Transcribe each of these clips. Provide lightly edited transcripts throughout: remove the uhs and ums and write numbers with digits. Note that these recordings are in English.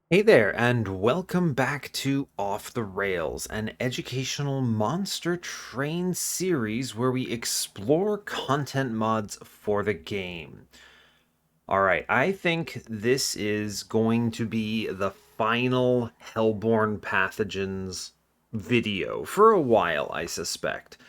Hey there, and welcome back to Off the Rails, an educational monster train series where we explore content mods for the game. Alright, I think this is going to be the final Hellborn Pathogens video for a while, I suspect.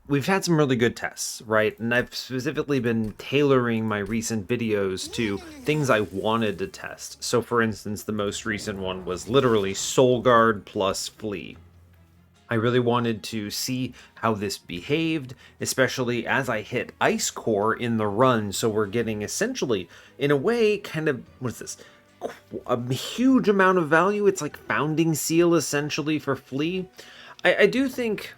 We've had some really good tests, right? And I've specifically been tailoring my recent videos to things I wanted to test. So, for instance, the most recent one was literally Soul Guard plus Flea. I really wanted to see how this behaved, especially as I hit Ice Core in the run. So we're getting essentially, in a way, kind of, what is this? A huge amount of value. It's like Founding Seal essentially for Flea. I do think,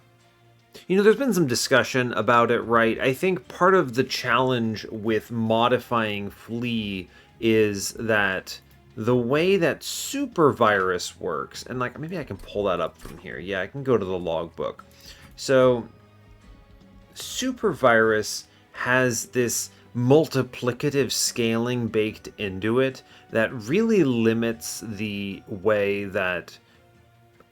there's been some discussion about it, right? I think part of the challenge with modifying Flea is that the way that super virus works, and like maybe I can pull that up from here. Yeah, I can go to the logbook. So super virus has this multiplicative scaling baked into it that really limits the way that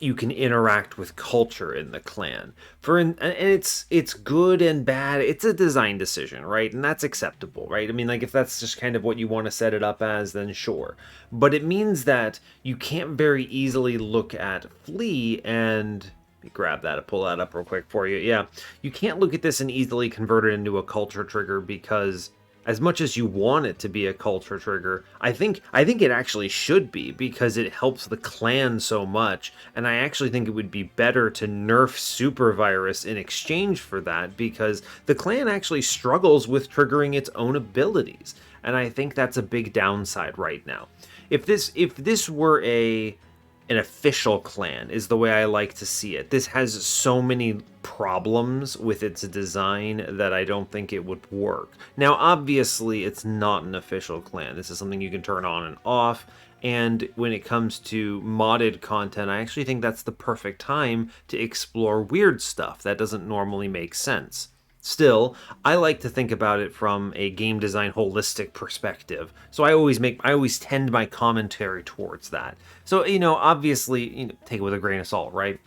you can interact with culture in the clan. And it's good and bad. It's a design decision, right? And that's acceptable, right? I mean, like if that's just kind of what you want to set it up as, then sure. But it means that you can't very easily look at Flea and let me grab that and pull that up real quick for you. Yeah, you can't look at this and easily convert it into a culture trigger because as much as you want it to be a culture trigger, I think it actually should be because it helps the clan so much, and I actually think it would be better to nerf Super Virus in exchange for that because the clan actually struggles with triggering its own abilities, and I think that's a big downside right now. If this were an official clan is the way I like to see it. This has so many problems with its design that I don't think it would work. Now, obviously, it's not an official clan. This is something you can turn on and off. And when it comes to modded content, I actually think that's the perfect time to explore weird stuff that doesn't normally make sense. Still, I like to think about it from a game design holistic perspective. So I always tend my commentary towards that. So, obviously, take it with a grain of salt, right?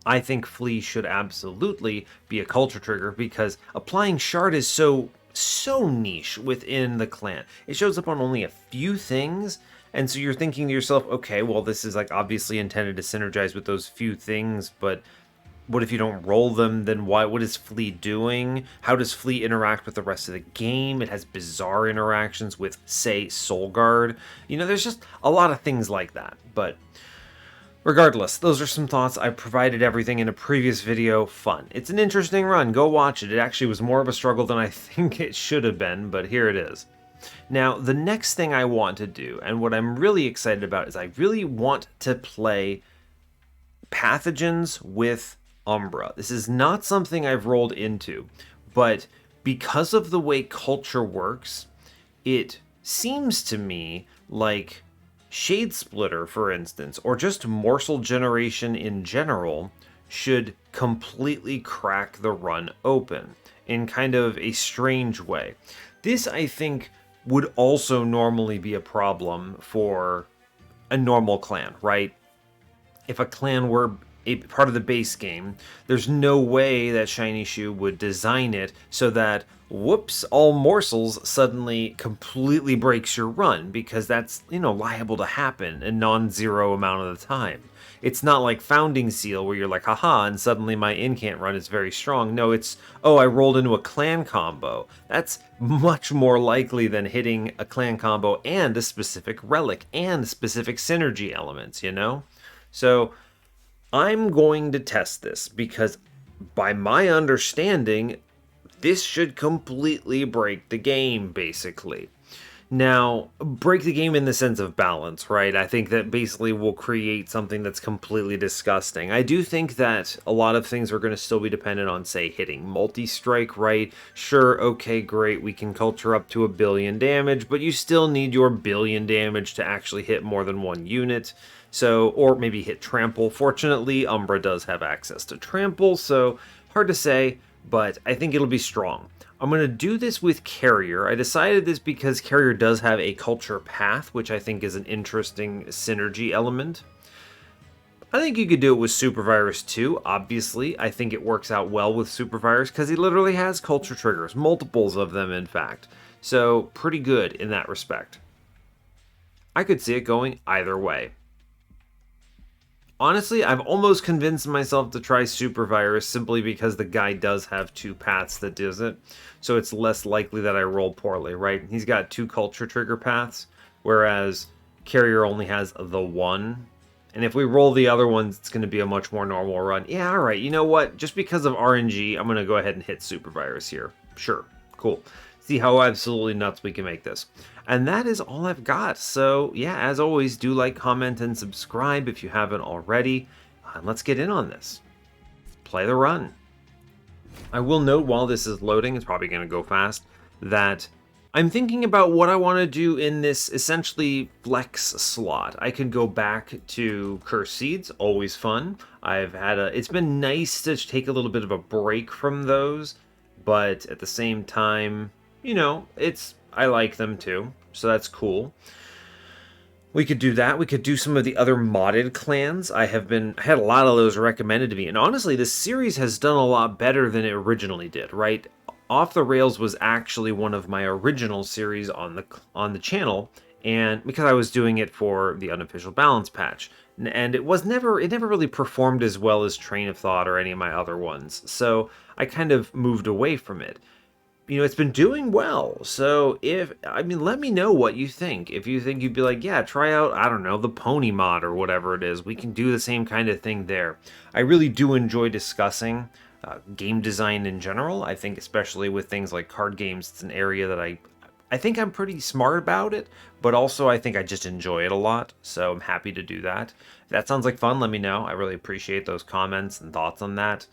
I think Flea should absolutely be a culture trigger because applying Shard is so niche within the clan. It shows up on only a few things, and so you're thinking to yourself, okay, well, this is like obviously intended to synergize with those few things, but what if you don't roll them? Then what is Flea doing? How does Flea interact with the rest of the game? It has bizarre interactions with, say, Soul Guard. There's just a lot of things like that. But regardless, those are some thoughts. I provided everything in a previous video. Fun. It's an interesting run. Go watch it. It actually was more of a struggle than I think it should have been, but here it is. Now, the next thing I want to do, and what I'm really excited about, is I really want to play Pathogens with Umbra. This is not something I've rolled into, but because of the way culture works, it seems to me like Shade Splitter, for instance, or just Morsel Generation in general, should completely crack the run open in kind of a strange way. This, I think, would also normally be a problem for a normal clan, right? If a clan were a part of the base game, there's no way that Shiny Shoe would design it so that, whoops, all morsels suddenly completely breaks your run, because that's, liable to happen a non-zero amount of the time. It's not like Founding Seal where you're like, haha, and suddenly my incant run is very strong. No, it's, oh, I rolled into a clan combo. That's much more likely than hitting a clan combo and a specific relic and specific synergy elements. So I'm going to test this because, by my understanding, this should completely break the game, basically. Now, break the game in the sense of balance, right? I think that basically will create something that's completely disgusting. I do think that a lot of things are going to still be dependent on, say, hitting multi-strike, right? Sure, okay, great, we can culture up to 1,000,000,000 damage, but you still need your 1,000,000,000 damage to actually hit more than one unit. So, or maybe hit trample. Fortunately, Umbra does have access to trample, so hard to say, but I think it'll be strong. I'm going to do this with Carrier. I decided this because Carrier does have a culture path, which I think is an interesting synergy element. I think you could do it with Supervirus too, obviously. I think it works out well with Supervirus because he literally has culture triggers, multiples of them in fact. So pretty good in that respect. I could see it going either way. Honestly, I've almost convinced myself to try Supervirus simply because the guy does have two paths that does it, so it's less likely that I roll poorly, right? He's got two culture trigger paths, whereas Carrier only has the one. And if we roll the other ones, it's going to be a much more normal run. Yeah, all right, you know what? Just because of RNG, I'm going to go ahead and hit Supervirus here. Sure, cool. See how absolutely nuts we can make this. And that is all I've got. So yeah, as always, do like, comment, and subscribe if you haven't already. And let's get in on this. Play the run. I will note while this is loading, it's probably going to go fast, that I'm thinking about what I want to do in this essentially flex slot. I could go back to Cursed Seeds, always fun. It's been nice to take a little bit of a break from those, but at the same time, you know, I like them too, so that's cool. We could do that. We could do some of the other modded clans. I had a lot of those recommended to me, and honestly, this series has done a lot better than it originally did, right? Off the Rails was actually one of my original series on the channel, and because I was doing it for the Unofficial Balance Patch, and it never really performed as well as Train of Thought or any of my other ones, so I kind of moved away from it. You know, it's been doing well. So let me know what you think. If you think you'd be like, yeah, try out, I don't know, the pony mod or whatever it is. We can do the same kind of thing there. I really do enjoy discussing game design in general. I think especially with things like card games, it's an area that I think I'm pretty smart about it, but also I think I just enjoy it a lot. So I'm happy to do that. If that sounds like fun, let me know. I really appreciate those comments and thoughts on that.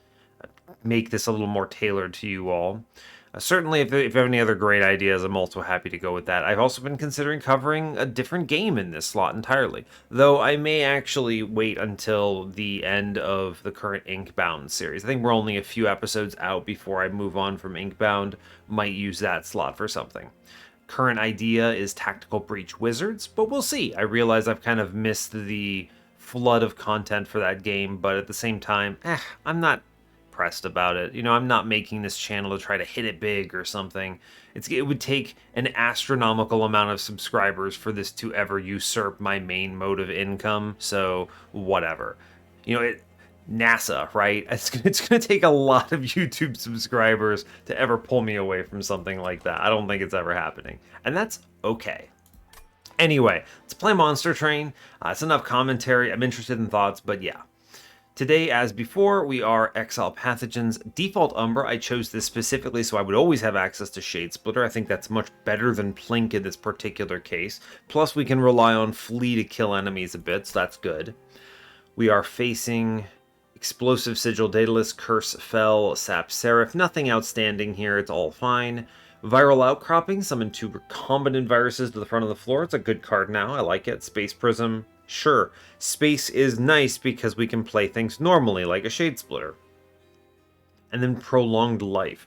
Make this a little more tailored to you all. Certainly, if you have any other great ideas, I'm also happy to go with that. I've also been considering covering a different game in this slot entirely, though I may actually wait until the end of the current Inkbound series. I think we're only a few episodes out before I move on from Inkbound. Might use that slot for something. Current idea is Tactical Breach Wizards, but we'll see. I realize I've kind of missed the flood of content for that game, but at the same time, I'm not pressed about it. You know, I'm not making this channel to try to hit it big or something. It would take an astronomical amount of subscribers for this to ever usurp my main mode of income, so whatever. You know, NASA, right? It's going to take a lot of YouTube subscribers to ever pull me away from something like that. I don't think it's ever happening, and that's okay. Anyway, let's play Monster Train. It's enough commentary. I'm interested in thoughts, but yeah. Today, as before, we are Exile Pathogens. Default Umbra, I chose this specifically so I would always have access to Shade Splitter. I think that's much better than Plink in this particular case. Plus, we can rely on Flee to kill enemies a bit, so that's good. We are facing Explosive Sigil, Daedalus, Curse, Fell, Sap, Seraph. Nothing outstanding here, it's all fine. Viral Outcropping, summon 2 recombinant viruses to the front of the floor. It's a good card now, I like it. Space Prism. Sure, space is nice because we can play things normally, like a Shade Splitter. And then Prolonged Life.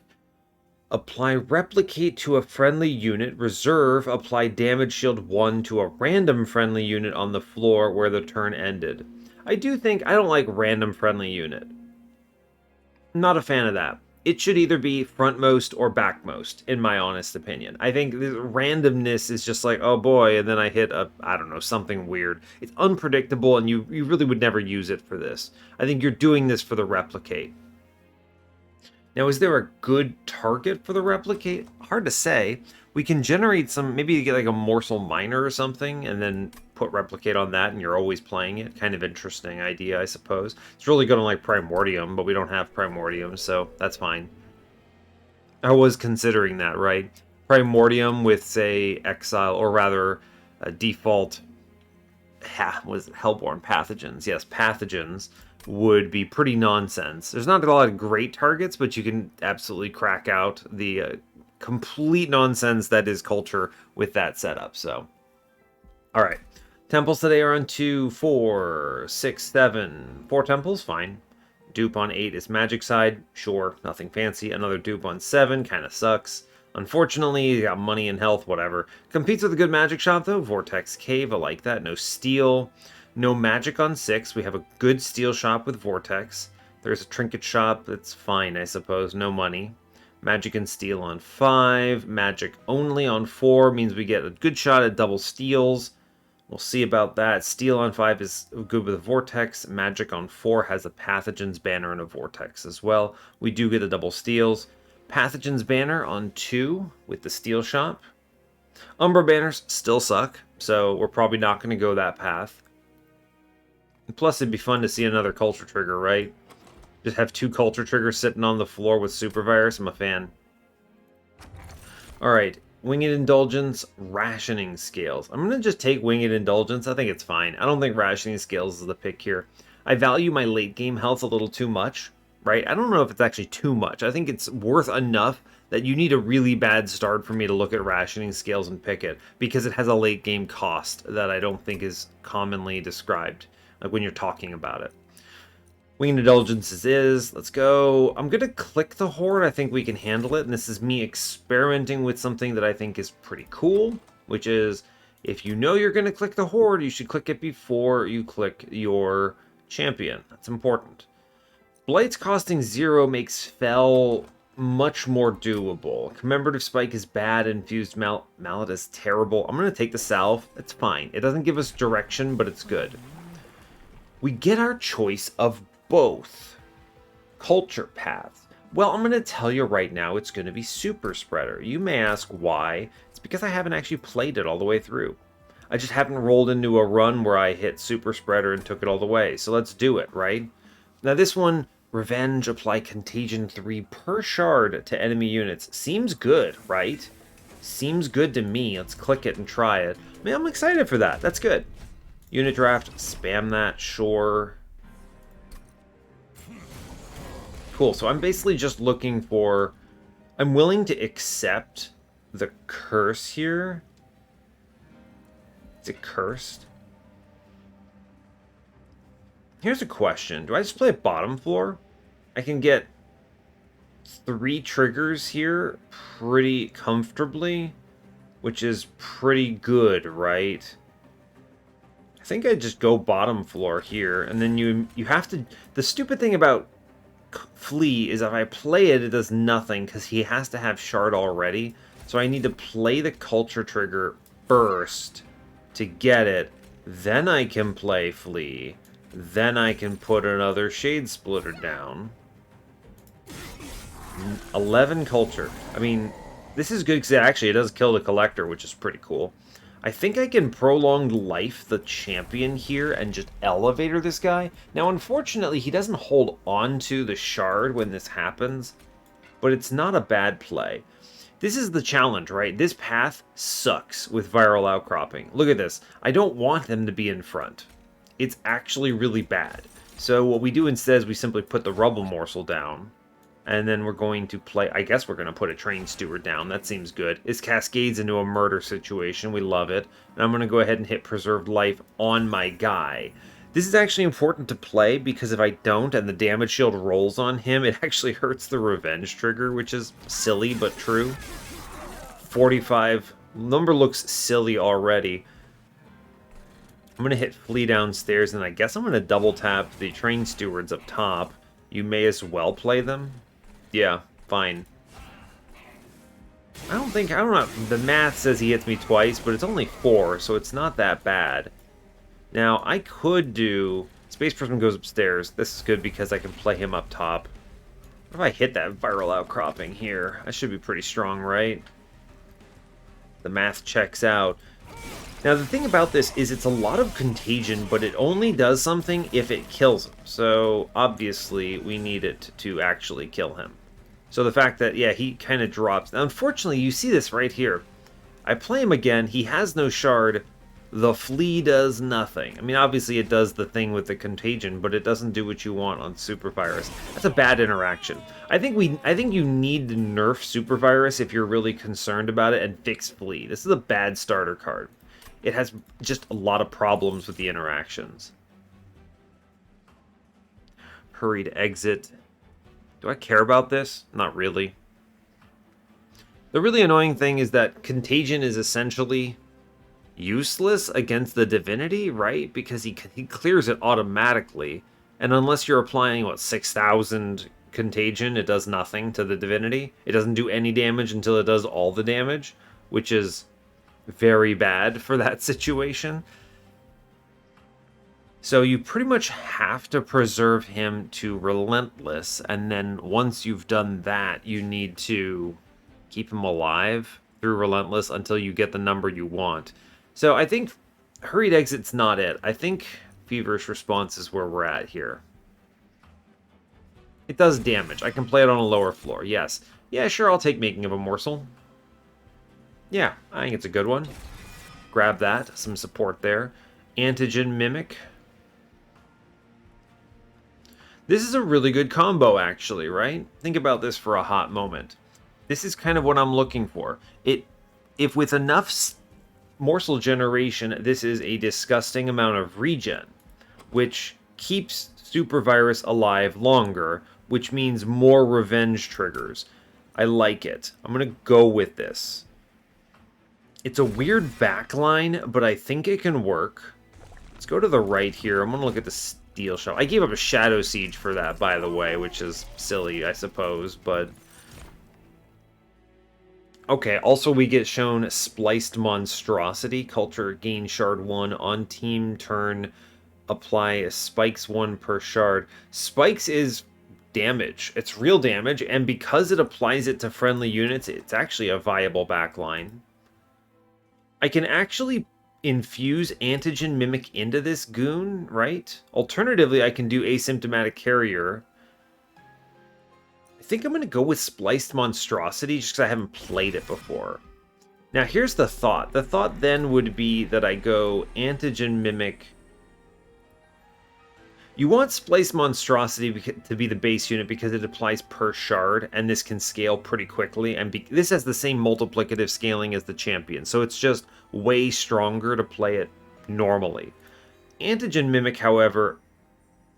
Apply Replicate to a friendly unit. Reserve, apply Damage Shield 1 to a random friendly unit on the floor where the turn ended. I don't like random friendly unit. Not a fan of that. It should either be frontmost or backmost, in my honest opinion. I think the randomness is just like, oh boy, and then I hit something weird. It's unpredictable, and you really would never use it for this. I think you're doing this for the Replicate. Now, is there a good target for the Replicate? Hard to say. We can generate some, maybe get like a Morsel Miner or something, and then put Replicate on that, and you're always playing it. Kind of interesting idea, I suppose. It's really good on like Primordium, but we don't have Primordium, so that's fine. I was considering that, right? Primordium with, say, Exile, or rather, a default was Hellborn Pathogens. Yes, Pathogens would be pretty nonsense. There's not a lot of great targets, but you can absolutely crack out the complete nonsense that is culture with that setup. So, all right. Temples today are on 2, 4, 6, 7. 4 temples, fine. Dupe on 8 is magic side. Sure, nothing fancy. Another dupe on 7, kind of sucks. Unfortunately, you got money and health, whatever. Competes with a good magic shot, though. Vortex Cave, I like that. No steel. No magic on 6. We have a good steel shop with Vortex. There's a trinket shop. That's fine, I suppose. No money. Magic and steel on 5. Magic only on 4 means we get a good shot at double steals. We'll see about that. Steel on 5 is good with a Vortex. Magic on 4 has a Pathogens banner and a Vortex as well. We do get the double steals. Pathogens banner on 2 with the steel shop. Umbra banners still suck, so we're probably not going to go that path. Plus, it'd be fun to see another culture trigger, right? Just have 2 culture triggers sitting on the floor with super virus. I'm a fan. Alright, Winged Indulgence, Rationing Scales. I'm going to just take Winged Indulgence. I think it's fine. I don't think Rationing Scales is the pick here. I value my late game health a little too much, right? I don't know if it's actually too much. I think it's worth enough that you need a really bad start for me to look at Rationing Scales and pick it, because it has a late game cost that I don't think is commonly described, like when you're talking about it. Winged Indulgences is, let's go. I'm going to click the Horde. I think we can handle it. And this is me experimenting with something that I think is pretty cool, which is if you know you're going to click the Horde, you should click it before you click your champion. That's important. Blights costing 0 makes Fel much more doable. Commemorative Spike is bad. Infused Mallet is terrible. I'm going to take the Salve. It's fine. It doesn't give us direction, but it's good. We get our choice of both culture paths. Well, I'm going to tell you right now it's going to be Super Spreader. You may ask why. It's because I haven't actually played it all the way through. I just haven't rolled into a run where I hit Super Spreader and took it all the way. So let's do it, right? Now this one, Revenge, apply Contagion 3 per shard to enemy units. Seems good, right? Seems good to me. Let's click it and try it. Man, I'm excited for that. That's good. Unit draft, spam that, sure. Cool, so I'm basically just looking for... I'm willing to accept the curse here. Is it cursed? Here's a question. Do I just play bottom floor? I can get 3 triggers here pretty comfortably, which is pretty good, right? I think I just go bottom floor here, and then you have to... The stupid thing about Flea is if I play it, it does nothing, because he has to have shard already. So I need to play the culture trigger first to get it. Then I can play Flea. Then I can put another Shade Splitter down. 11 culture. I mean, this is good because it does kill the collector, which is pretty cool. I think I can prolong life the champion here and just elevator this guy. Now, unfortunately, he doesn't hold on to the shard when this happens, but it's not a bad play. This is the challenge, right? This path sucks with viral outcropping. Look at this. I don't want them to be in front. It's actually really bad. So what we do instead is we simply put the rubble morsel down. And then we're going to play... I guess we're going to put a train steward down. That seems good. It cascades into a murder situation. We love it. And I'm going to go ahead and hit preserved life on my guy. This is actually important to play because if I don't and the damage shield rolls on him, it actually hurts the revenge trigger, which is silly but true. 45. Number looks silly already. I'm going to hit Flea downstairs, and I guess I'm going to double tap the train stewards up top. You may as well play them. Yeah, fine. I don't know, the math says he hits me twice, but it's only 4, so it's not that bad. Now, I could do... Space Prism goes upstairs. This is good because I can play him up top. What if I hit that viral outcropping here? I should be pretty strong, right? The math checks out. Now, the thing about this is it's a lot of contagion, but it only does something if it kills him. So, obviously, we need it to actually kill him. So the fact that, yeah, he kind of drops. Now, unfortunately, you see this right here. I play him again. He has no shard. The Flea does nothing. I mean, obviously, it does the thing with the contagion, but it doesn't do what you want on Super Virus. That's a bad interaction. I think you need to nerf Super Virus if you're really concerned about it and fix Flea. This is a bad starter card. It has just a lot of problems with the interactions. Hurried exit. Do I care about this? Not really. The really annoying thing is that Contagion is essentially useless against the Divinity, right? Because he clears it automatically. And unless you're applying, what, 6,000 Contagion, it does nothing to the Divinity. It doesn't do any damage until it does all the damage, which is very bad for that situation. So you pretty much have to preserve him to Relentless, and then once you've done that, you need to keep him alive through Relentless until you get the number you want. So I think Hurried Exit's not it. I think Feverish Response is where we're at here. It does damage. I can play it on a lower floor, yes. Yeah, sure, I'll take Making of a Morsel. Yeah, I think it's a good one. Grab that, some support there. Antigen Mimic. This is a really good combo, actually, right? Think about this for a hot moment. This is kind of what I'm looking for. If with enough morsel generation, this is a disgusting amount of regen, which keeps Super Virus alive longer, which means more revenge triggers. I like it. I'm going to go with this. It's a weird backline, but I think it can work. Let's go to the right here. I'm going to look at the Steel Shell. I gave up a Shadow Siege for that, by the way, which is silly, I suppose, but... Okay, also we get shown Spliced Monstrosity. Culture gain shard 1 on team turn. Apply spikes 1 per shard. Spikes is damage. It's real damage, and because it applies it to friendly units, it's actually a viable backline. I can actually infuse Antigen Mimic into this goon, right? Alternatively, I can do Asymptomatic Carrier. I think I'm going to go with Spliced Monstrosity just because I haven't played it before. Now, here's the thought. The thought then would be that I go Antigen Mimic. You want Spliced Monstrosity to be the base unit because it applies per shard, and this can scale pretty quickly, and this has the same multiplicative scaling as the champion, so it's just way stronger to play it normally. Antigen Mimic, however,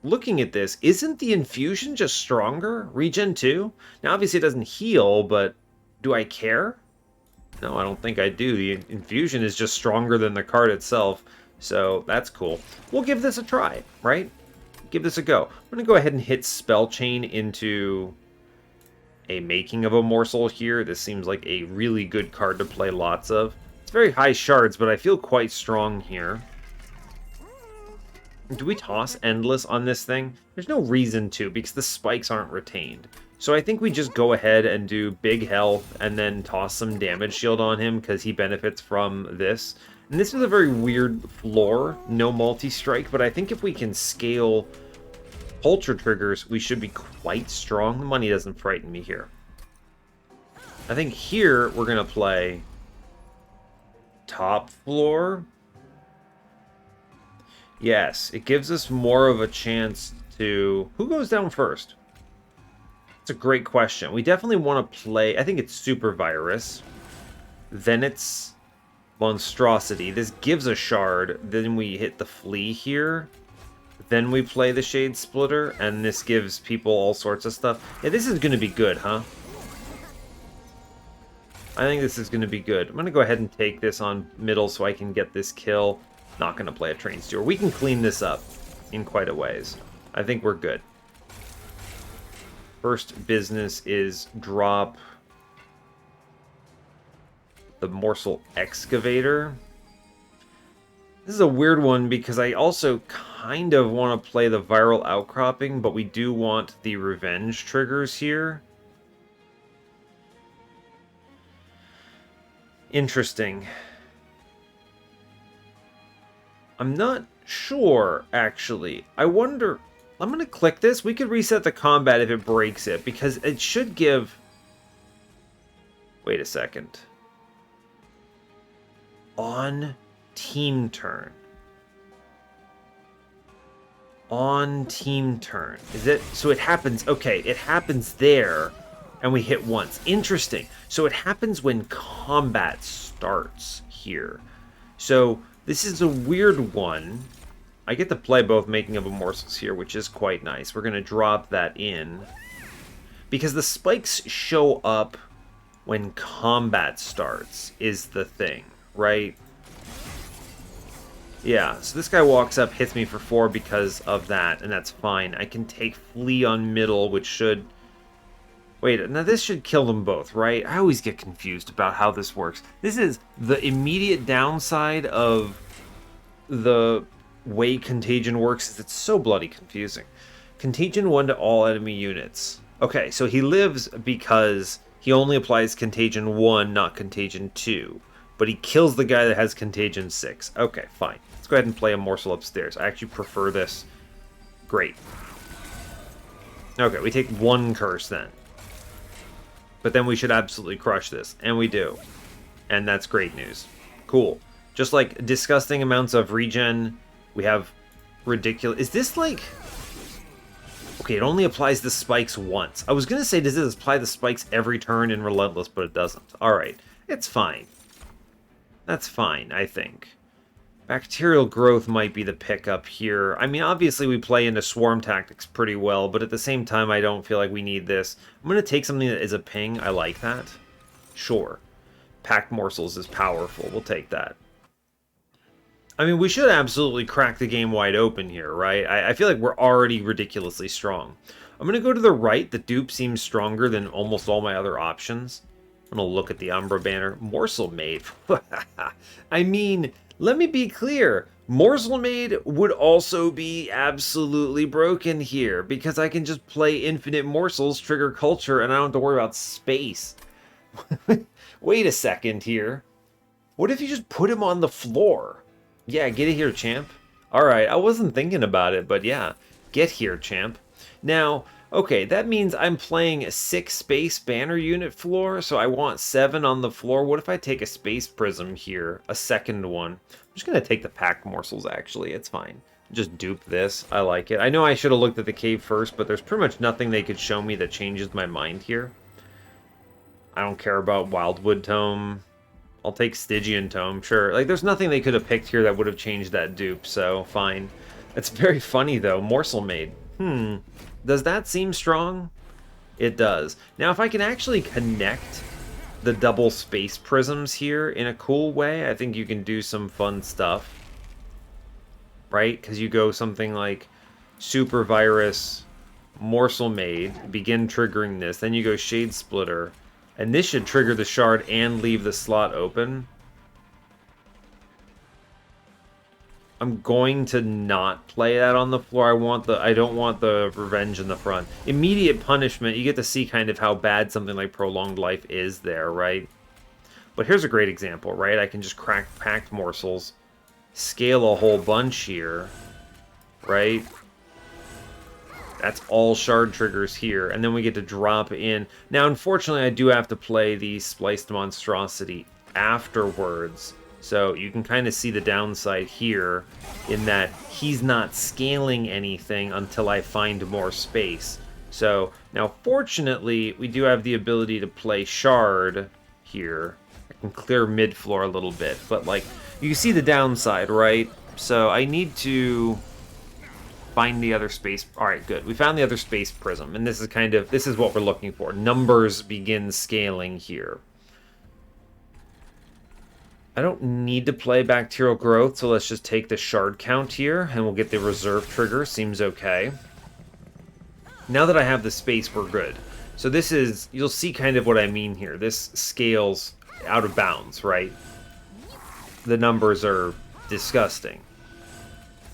looking at this, isn't the infusion just stronger? Regen 2? Now, obviously it doesn't heal, but do I care? No, I don't think I do. The infusion is just stronger than the card itself, so that's cool. We'll give this a try, right? Give this a go. I'm going to go ahead and hit Spell Chain into a Making of a Morsel here. This seems like a really good card to play lots of. It's very high shards, but I feel quite strong here. Do we toss Endless on this thing? There's no reason to, because the spikes aren't retained. So I think we just go ahead and do big health and then toss some damage shield on him because he benefits from this. And this is a very weird floor, no multi-strike, but I think if we can scale Culture triggers, we should be quite strong. The money doesn't frighten me here. I think here we're going to play top floor. Yes, it gives us more of a chance to... Who goes down first? It's a great question. We definitely want to play... I think it's Super Virus. Then it's Monstrosity. This gives a shard. Then we hit the Flea here. Then we play the Shade Splitter. And this gives people all sorts of stuff. Yeah, this is going to be good, huh? I think this is going to be good. I'm going to go ahead and take this on middle so I can get this kill. Not going to play a Train Steward. We can clean this up in quite a ways. I think we're good. First business is drop the Morsel Excavator. This is a weird one because I also kind of want to play the Viral Outcropping, but we do want the Revenge triggers here. Interesting. I'm not sure, actually. I wonder... I'm going to click this. We could reset the combat if it breaks it, because it should give... Wait a second. On team turn. On team turn. Is it... So it happens... Okay, it happens there, and we hit once. Interesting. So it happens when combat starts here. So... This is a weird one. I get to play both Making of Morsels here, which is quite nice. We're going to drop that in. Because the spikes show up when combat starts, is the thing, right? Yeah, so this guy walks up, hits me for 4 because of that, and that's fine. I can take Flee on middle, which should... Wait, now this should kill them both, right? I always get confused about how this works. This is the immediate downside of the way Contagion works, is it's so bloody confusing. Contagion 1 to all enemy units. Okay, so he lives because he only applies Contagion 1, not Contagion 2. But he kills the guy that has Contagion 6. Okay, fine. Let's go ahead and play a morsel upstairs. I actually prefer this. Great. Okay, we take 1 curse then. But then we should absolutely crush this. And we do. And that's great news. Cool. Just like disgusting amounts of regen. We have ridiculous... Is this like... Okay, it only applies the spikes once. I was going to say, does it apply the spikes every turn in Relentless, but it doesn't. Alright, it's fine. That's fine, I think. Bacterial growth might be the pickup here. I mean, obviously we play into swarm tactics pretty well, but at the same time, I don't feel like we need this. I'm going to take something that is a ping. I like that. Sure. Packed morsels is powerful. We'll take that. I mean, we should absolutely crack the game wide open here, right? I feel like we're already ridiculously strong. I'm going to go to the right. The dupe seems stronger than almost all my other options. I'm going to look at the Umbra banner. Morsel Maid. I mean, let me be clear. Morsel Maid would also be absolutely broken here, because I can just play infinite morsels, trigger culture, and I don't have to worry about space. Wait a second here. What if you just put him on the floor? Yeah, get it here, champ. Alright, I wasn't thinking about it, but yeah. Get here, champ. Now, okay, that means I'm playing a 6 space banner unit floor, so I want 7 on the floor. What if I take a space prism here, a second one? I'm just going to take the packed morsels, actually. It's fine. Just dupe this. I like it. I know I should have looked at the cave first, but there's pretty much nothing they could show me that changes my mind here. I don't care about Wildwood Tome. I'll take Stygian Tome, sure. Like, there's nothing they could have picked here that would have changed that dupe, so fine. It's very funny, though. Morsel Maid. Does that seem strong? It does. Now, if I can actually connect the double space prisms here in a cool way, I think you can do some fun stuff. Right? Because you go something like Super Virus, Morsel Maid, begin triggering this. Then you go Shade Splitter. And this should trigger the shard and leave the slot open. I'm going to not play that on the floor. I don't want the revenge in the front. Immediate punishment, you get to see kind of how bad something like Prolonged Life is there, right? But here's a great example, right? I can just crack packed morsels, scale a whole bunch here, right? That's all shard triggers here, and then we get to drop in. Now, unfortunately, I do have to play the Spliced Monstrosity afterwards, so you can kind of see the downside here in that he's not scaling anything until I find more space. So, now, fortunately, we do have the ability to play shard here. I can clear mid-floor a little bit, but, like, you can see the downside, right? So, I need to find the other space. Alright, good. We found the other space prism, and this is what we're looking for. Numbers begin scaling here. I don't need to play Bacterial Growth, so let's just take the shard count here, and we'll get the reserve trigger. Seems okay. Now that I have the space, we're good. So this is, you'll see kind of what I mean here. This scales out of bounds, right? The numbers are disgusting.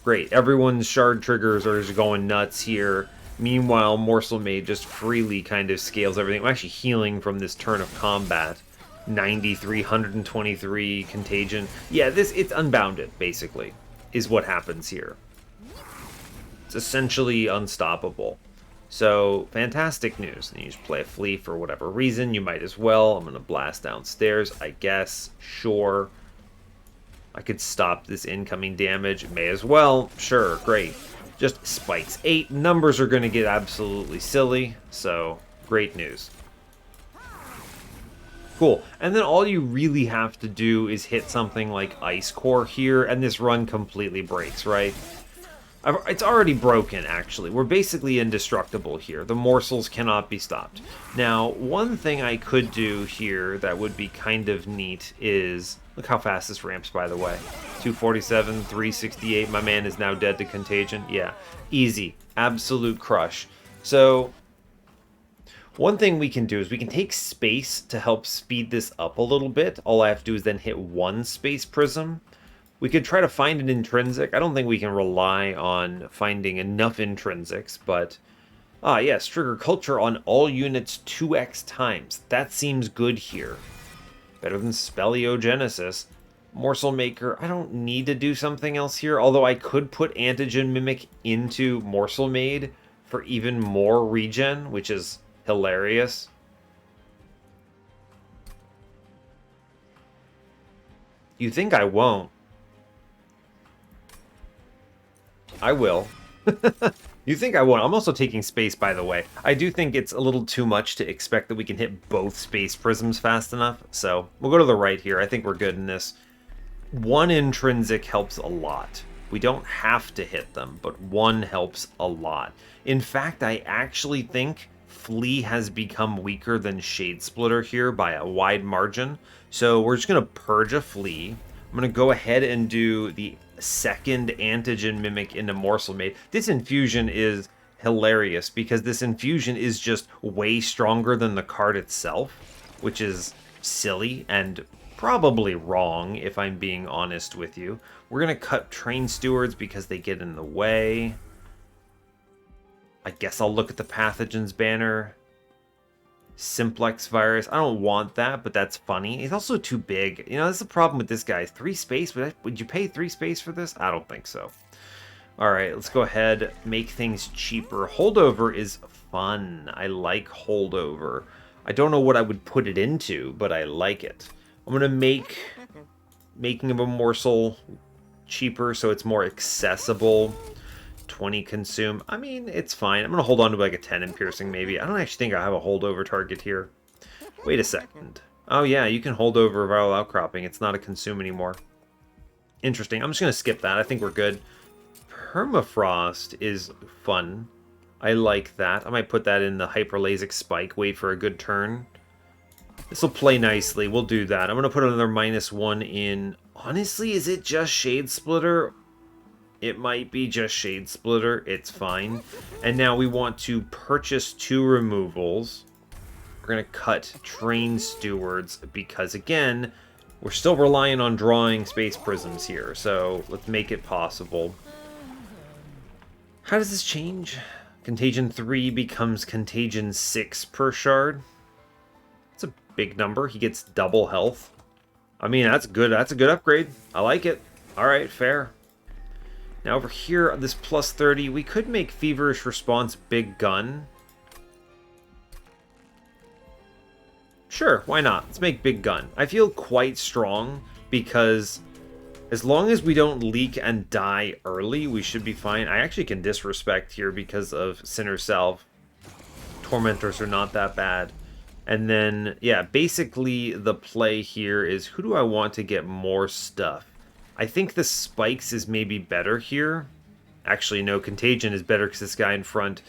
Great, everyone's shard triggers are just going nuts here. Meanwhile, Morsel Maid just freely kind of scales everything. I'm actually healing from this turn of combat. 93, 123 contagion. Yeah, it's unbounded, basically, is what happens here. It's essentially unstoppable. So, fantastic news. And you just play a Flea for whatever reason. You might as well. I'm going to blast downstairs, I guess. Sure. I could stop this incoming damage. May as well. Sure, great. Just spikes 8. Numbers are going to get absolutely silly. So, great news. Cool. And then all you really have to do is hit something like Ice Core here, and this run completely breaks, right? It's already broken, actually. We're basically indestructible here. The morsels cannot be stopped. Now, one thing I could do here that would be kind of neat is... Look how fast this ramps, by the way. 247, 368. My man is now dead to contagion. Yeah, easy. Absolute crush. So, one thing we can do is we can take space to help speed this up a little bit. All I have to do is then hit one space prism. We could try to find an intrinsic. I don't think we can rely on finding enough intrinsics, but... Ah, yes, trigger culture on all units 2x times. That seems good here. Better than Speleogenesis. Morsel Maker, I don't need to do something else here, although I could put Antigen Mimic into Morsel Made for even more regen, which is hilarious. You think I won't? I will. You think I won't? I'm also taking space, by the way. I do think it's a little too much to expect that we can hit both space prisms fast enough. So we'll go to the right here. I think we're good in this. One intrinsic helps a lot. We don't have to hit them, but one helps a lot. In fact, I actually think Flea has become weaker than Shade Splitter here by a wide margin. So we're just going to purge a Flea. I'm going to go ahead and do the second Antigen Mimic into Morsel Made. This infusion is hilarious because this infusion is just way stronger than the card itself, which is silly and probably wrong if I'm being honest with you. We're going to cut Train Stewards because they get in the way. I guess I'll look at the Pathogens banner. Simplex Virus. I don't want that, but that's funny. It's also too big. You know, that's the problem with this guy. 3 space? Would you pay 3 space for this? I don't think so. Alright, let's go ahead. Make things cheaper. Holdover is fun. I like Holdover. I don't know what I would put it into, but I like it. I'm going to make making of a morsel cheaper so it's more accessible. 20 consume. I mean, it's fine. I'm going to hold on to like a 10 in piercing maybe. I don't actually think I have a holdover target here. Wait a second. Oh yeah, you can hold over viral outcropping. It's not a consume anymore. Interesting. I'm just going to skip that. I think we're good. Permafrost is fun. I like that. I might put that in the Hyperlasic Spike. Wait for a good turn. This will play nicely. We'll do that. I'm going to put another -1 in. Honestly, is it just Shade Splitter? It might be just Shade Splitter. It's fine. And now we want to purchase 2 removals. We're going to cut Train Stewards because, again, we're still relying on drawing space prisms here. So let's make it possible. How does this change? Contagion 3 becomes Contagion 6 per shard. That's a big number. He gets double health. I mean, that's good. That's a good upgrade. I like it. All right, fair. Now over here, this +30, we could make Feverish Response Big Gun. Sure, why not? Let's make Big Gun. I feel quite strong because as long as we don't leak and die early, we should be fine. I actually can disrespect here because of Sinner Salve. Tormentors are not that bad. And then, yeah, basically the play here is who do I want to get more stuff? I think the Spikes is maybe better here. Actually, no, Contagion is better because this guy in front,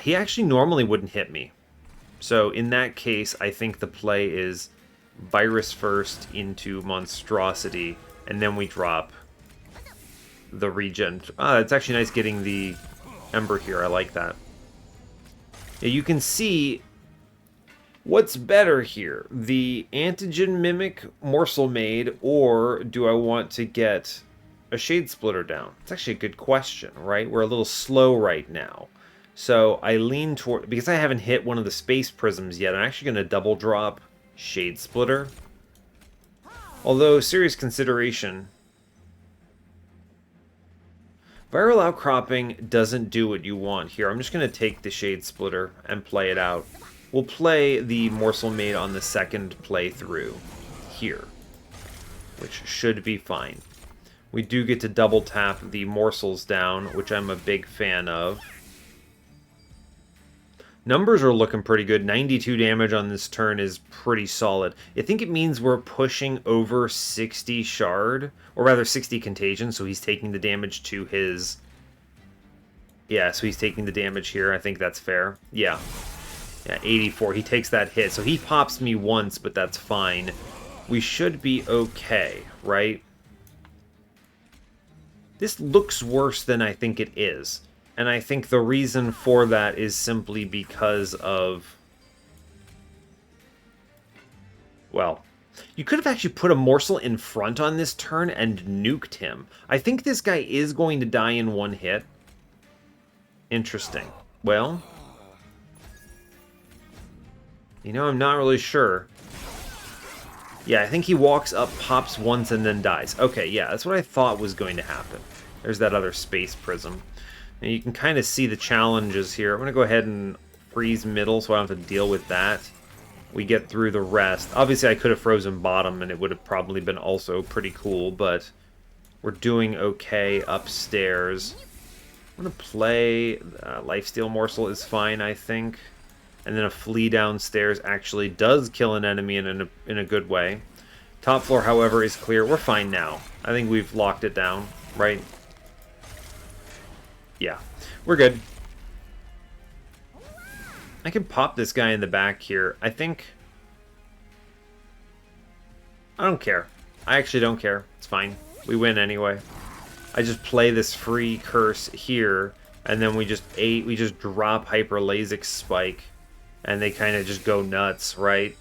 he actually normally wouldn't hit me. So in that case, I think the play is Virus first into Monstrosity, and then we drop the regen. It's actually nice getting the Ember here. I like that. Yeah, you can see what's better here, the Antigen Mimic Morsel Made, or do I want to get a Shade Splitter down? It's actually a good question, right? We're a little slow right now. So I lean toward, because I haven't hit one of the space prisms yet, I'm actually going to double drop Shade Splitter. Although, serious consideration, viral outcropping doesn't do what you want here. I'm just going to take the Shade Splitter and play it out. We'll play the Morsel Made on the second playthrough here, which should be fine. We do get to double tap the morsels down, which I'm a big fan of. Numbers are looking pretty good. 92 damage on this turn is pretty solid. I think it means we're pushing over 60 shard, or rather 60 contagion, so he's taking the damage to his Yeah, so he's taking the damage here. I think that's fair. Yeah. Yeah, 84. He takes that hit. So he pops me once, but that's fine. We should be okay, right? This looks worse than I think it is. And I think the reason for that is simply because of... Well, you could have actually put a morsel in front on this turn and nuked him. I think this guy is going to die in one hit. Interesting. Well... You know, I'm not really sure. Yeah, I think he walks up, pops once, and then dies. Okay, yeah, that's what I thought was going to happen. There's that other space prism. And you can kind of see the challenges here. I'm going to go ahead and freeze middle so I don't have to deal with that. We get through the rest. Obviously, I could have frozen bottom, and it would have probably been also pretty cool, but we're doing okay upstairs. I'm going to play... Lifesteal Morsel is fine, I think. And then a flea downstairs actually does kill an enemy in a good way. Top floor, however, is clear. We're fine now. I think we've locked it down, right? Yeah, we're good. I can pop this guy in the back here. I think... I don't care. I actually don't care. It's fine. We win anyway. I just play this free curse here, and then we just drop Hyperlasic Spike. And they kind of just go nuts, right?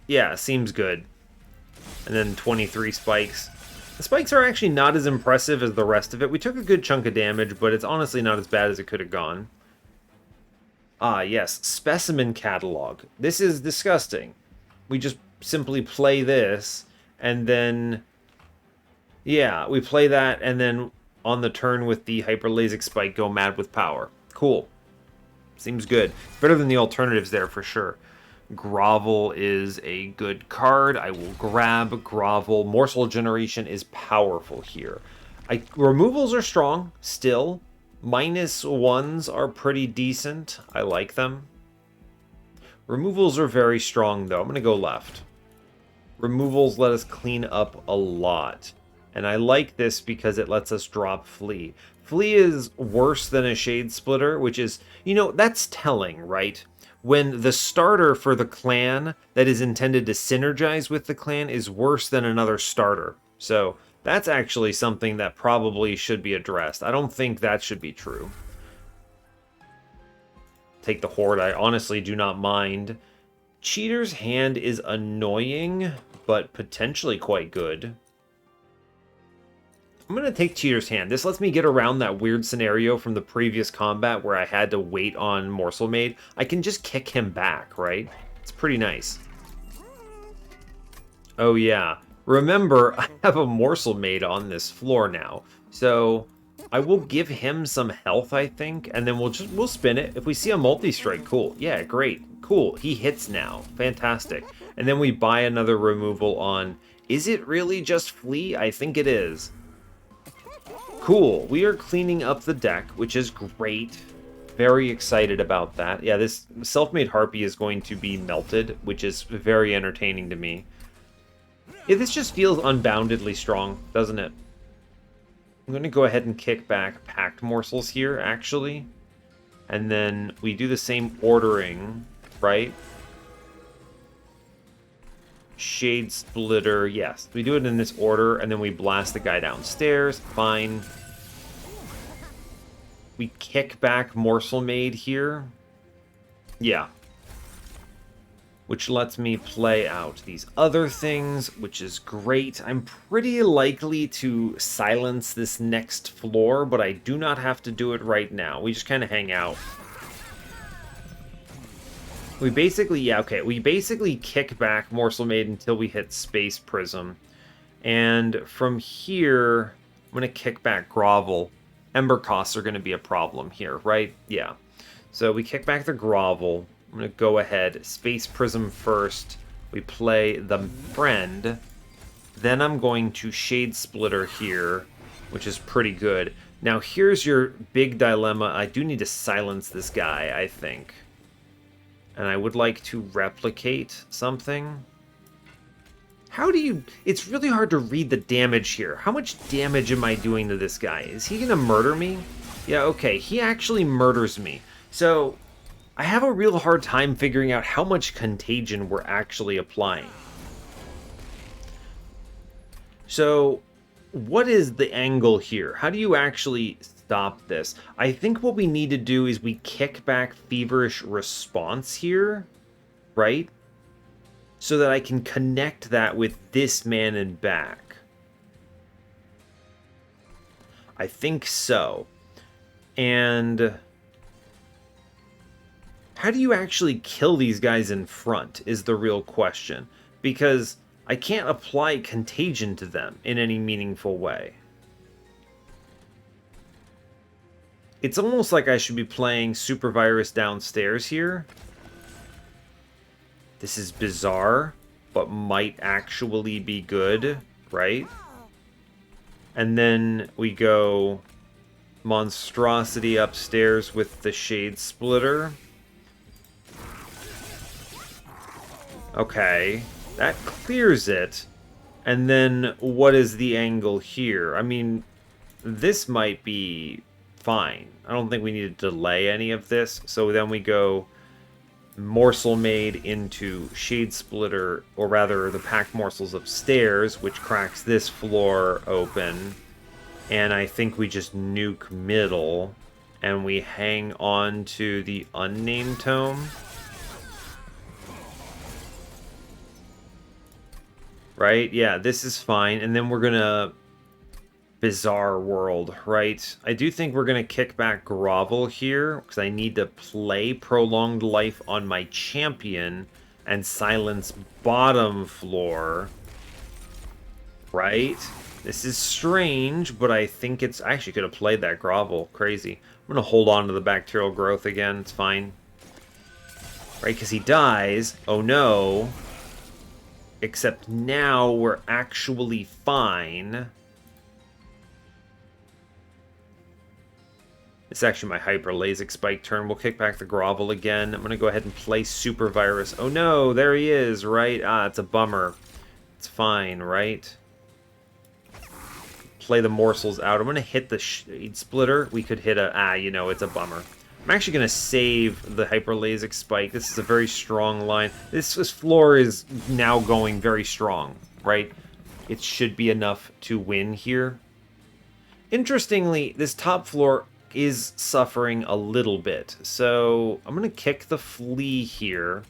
Yeah, seems good. And then 23 spikes. The spikes are actually not as impressive as the rest of it. We took a good chunk of damage, but it's honestly not as bad as it could have gone. Ah, yes. Specimen Catalog. This is disgusting. We just simply play this, and then... Yeah, we play that, and then on the turn with the Hyperlasic Spike, go mad with power. Cool. Seems good. Better than the alternatives there for sure. Grovel is a good card. I will grab Grovel. Morsel Generation is powerful here. Removals are strong still. -1s are pretty decent. I like them. Removals are very strong though. I'm going to go left. Removals let us clean up a lot. And I like this because it lets us drop Flea. Flea is worse than a Shade Splitter, which is, you know, that's telling, right? When the starter for the clan that is intended to synergize with the clan is worse than another starter. So that's actually something that probably should be addressed. I don't think that should be true. Take the Horde, I honestly do not mind. Cheater's Hand is annoying, but potentially quite good. I'm going to take Cheater's Hand. This lets me get around that weird scenario from the previous combat where I had to wait on Morsel Maid. I can just kick him back, right? It's pretty nice. Oh yeah. Remember, I have a Morsel Maid on this floor now. So I will give him some health, I think, and then we'll spin it. If we see a multi-strike, cool. Yeah, great. Cool. He hits now. Fantastic. And then we buy another removal on... Is it really just Flea? I think it is. Cool. We are cleaning up the deck, which is great. Very excited about that. Yeah, this Self-Made Harpy is going to be melted, which is very entertaining to me. Yeah, this just feels unboundedly strong, doesn't it? I'm going to go ahead and kick back Packed Morsels here, actually. And then we do the same ordering, right? Shade Splitter, yes. We do it in this order, and then we blast the guy downstairs. Fine. We kick back Morsel Maid here. Yeah. Which lets me play out these other things, which is great. I'm pretty likely to silence this next floor, but I do not have to do it right now. We just kind of hang out. We basically, yeah, okay, we basically kick back Morsel Maid until we hit Space Prism. And from here, I'm going to kick back Grovel. Ember costs are going to be a problem here, right? Yeah. So we kick back the Grovel. I'm going to go ahead, Space Prism first. We play the Friend. Then I'm going to Shade Splitter here, which is pretty good. Now here's your big dilemma. I do need to silence this guy, I think. And I would like to replicate something. How do you... It's really hard to read the damage here. How much damage am I doing to this guy? Is he going to murder me? Yeah, okay, he actually murders me. So, I have a real hard time figuring out how much contagion we're actually applying. So, what is the angle here? How do you actually stop this? I think what we need to do is we kick back Feverish Response here, right? So that I can connect that with this man and back. I think so. And how do you actually kill these guys in front is the real question. Because I can't apply contagion to them in any meaningful way. It's almost like I should be playing Super Virus downstairs here. This is bizarre, but might actually be good, right? And then we go Monstrosity upstairs with the Shade Splitter. Okay, that clears it. And then what is the angle here? I mean, this might be fine. I don't think we need to delay any of this. So then we go Morsel Maid into Shade Splitter, or rather the packed morsels upstairs, which cracks this floor open. And I think we just nuke middle, and we hang on to the unnamed tome. Right? Yeah, this is fine. And then we're gonna Bizarre World, right? I do think we're gonna kick back Grovel here, because I need to play Prolonged Life on my champion and silence bottom floor. Right? This is strange, but I think it's... I actually could have played that Grovel. Crazy. I'm gonna hold on to the Bacterial Growth again. It's fine. Right? Because he dies. Oh no. Except now we're actually fine. It's actually my Hyper Lasik Spike turn. We'll kick back the Grovel again. I'm going to go ahead and play Super Virus. Oh no, there he is, right? Ah, it's a bummer. It's fine, right? Play the morsels out. I'm going to hit the Shade Splitter. We could hit a... you know, it's a bummer. I'm actually going to save the Hyper Lasik Spike. This is a very strong line. This floor is now going very strong, right? It should be enough to win here. Interestingly, this top floor is suffering a little bit. So I'm going to kick the Flea here.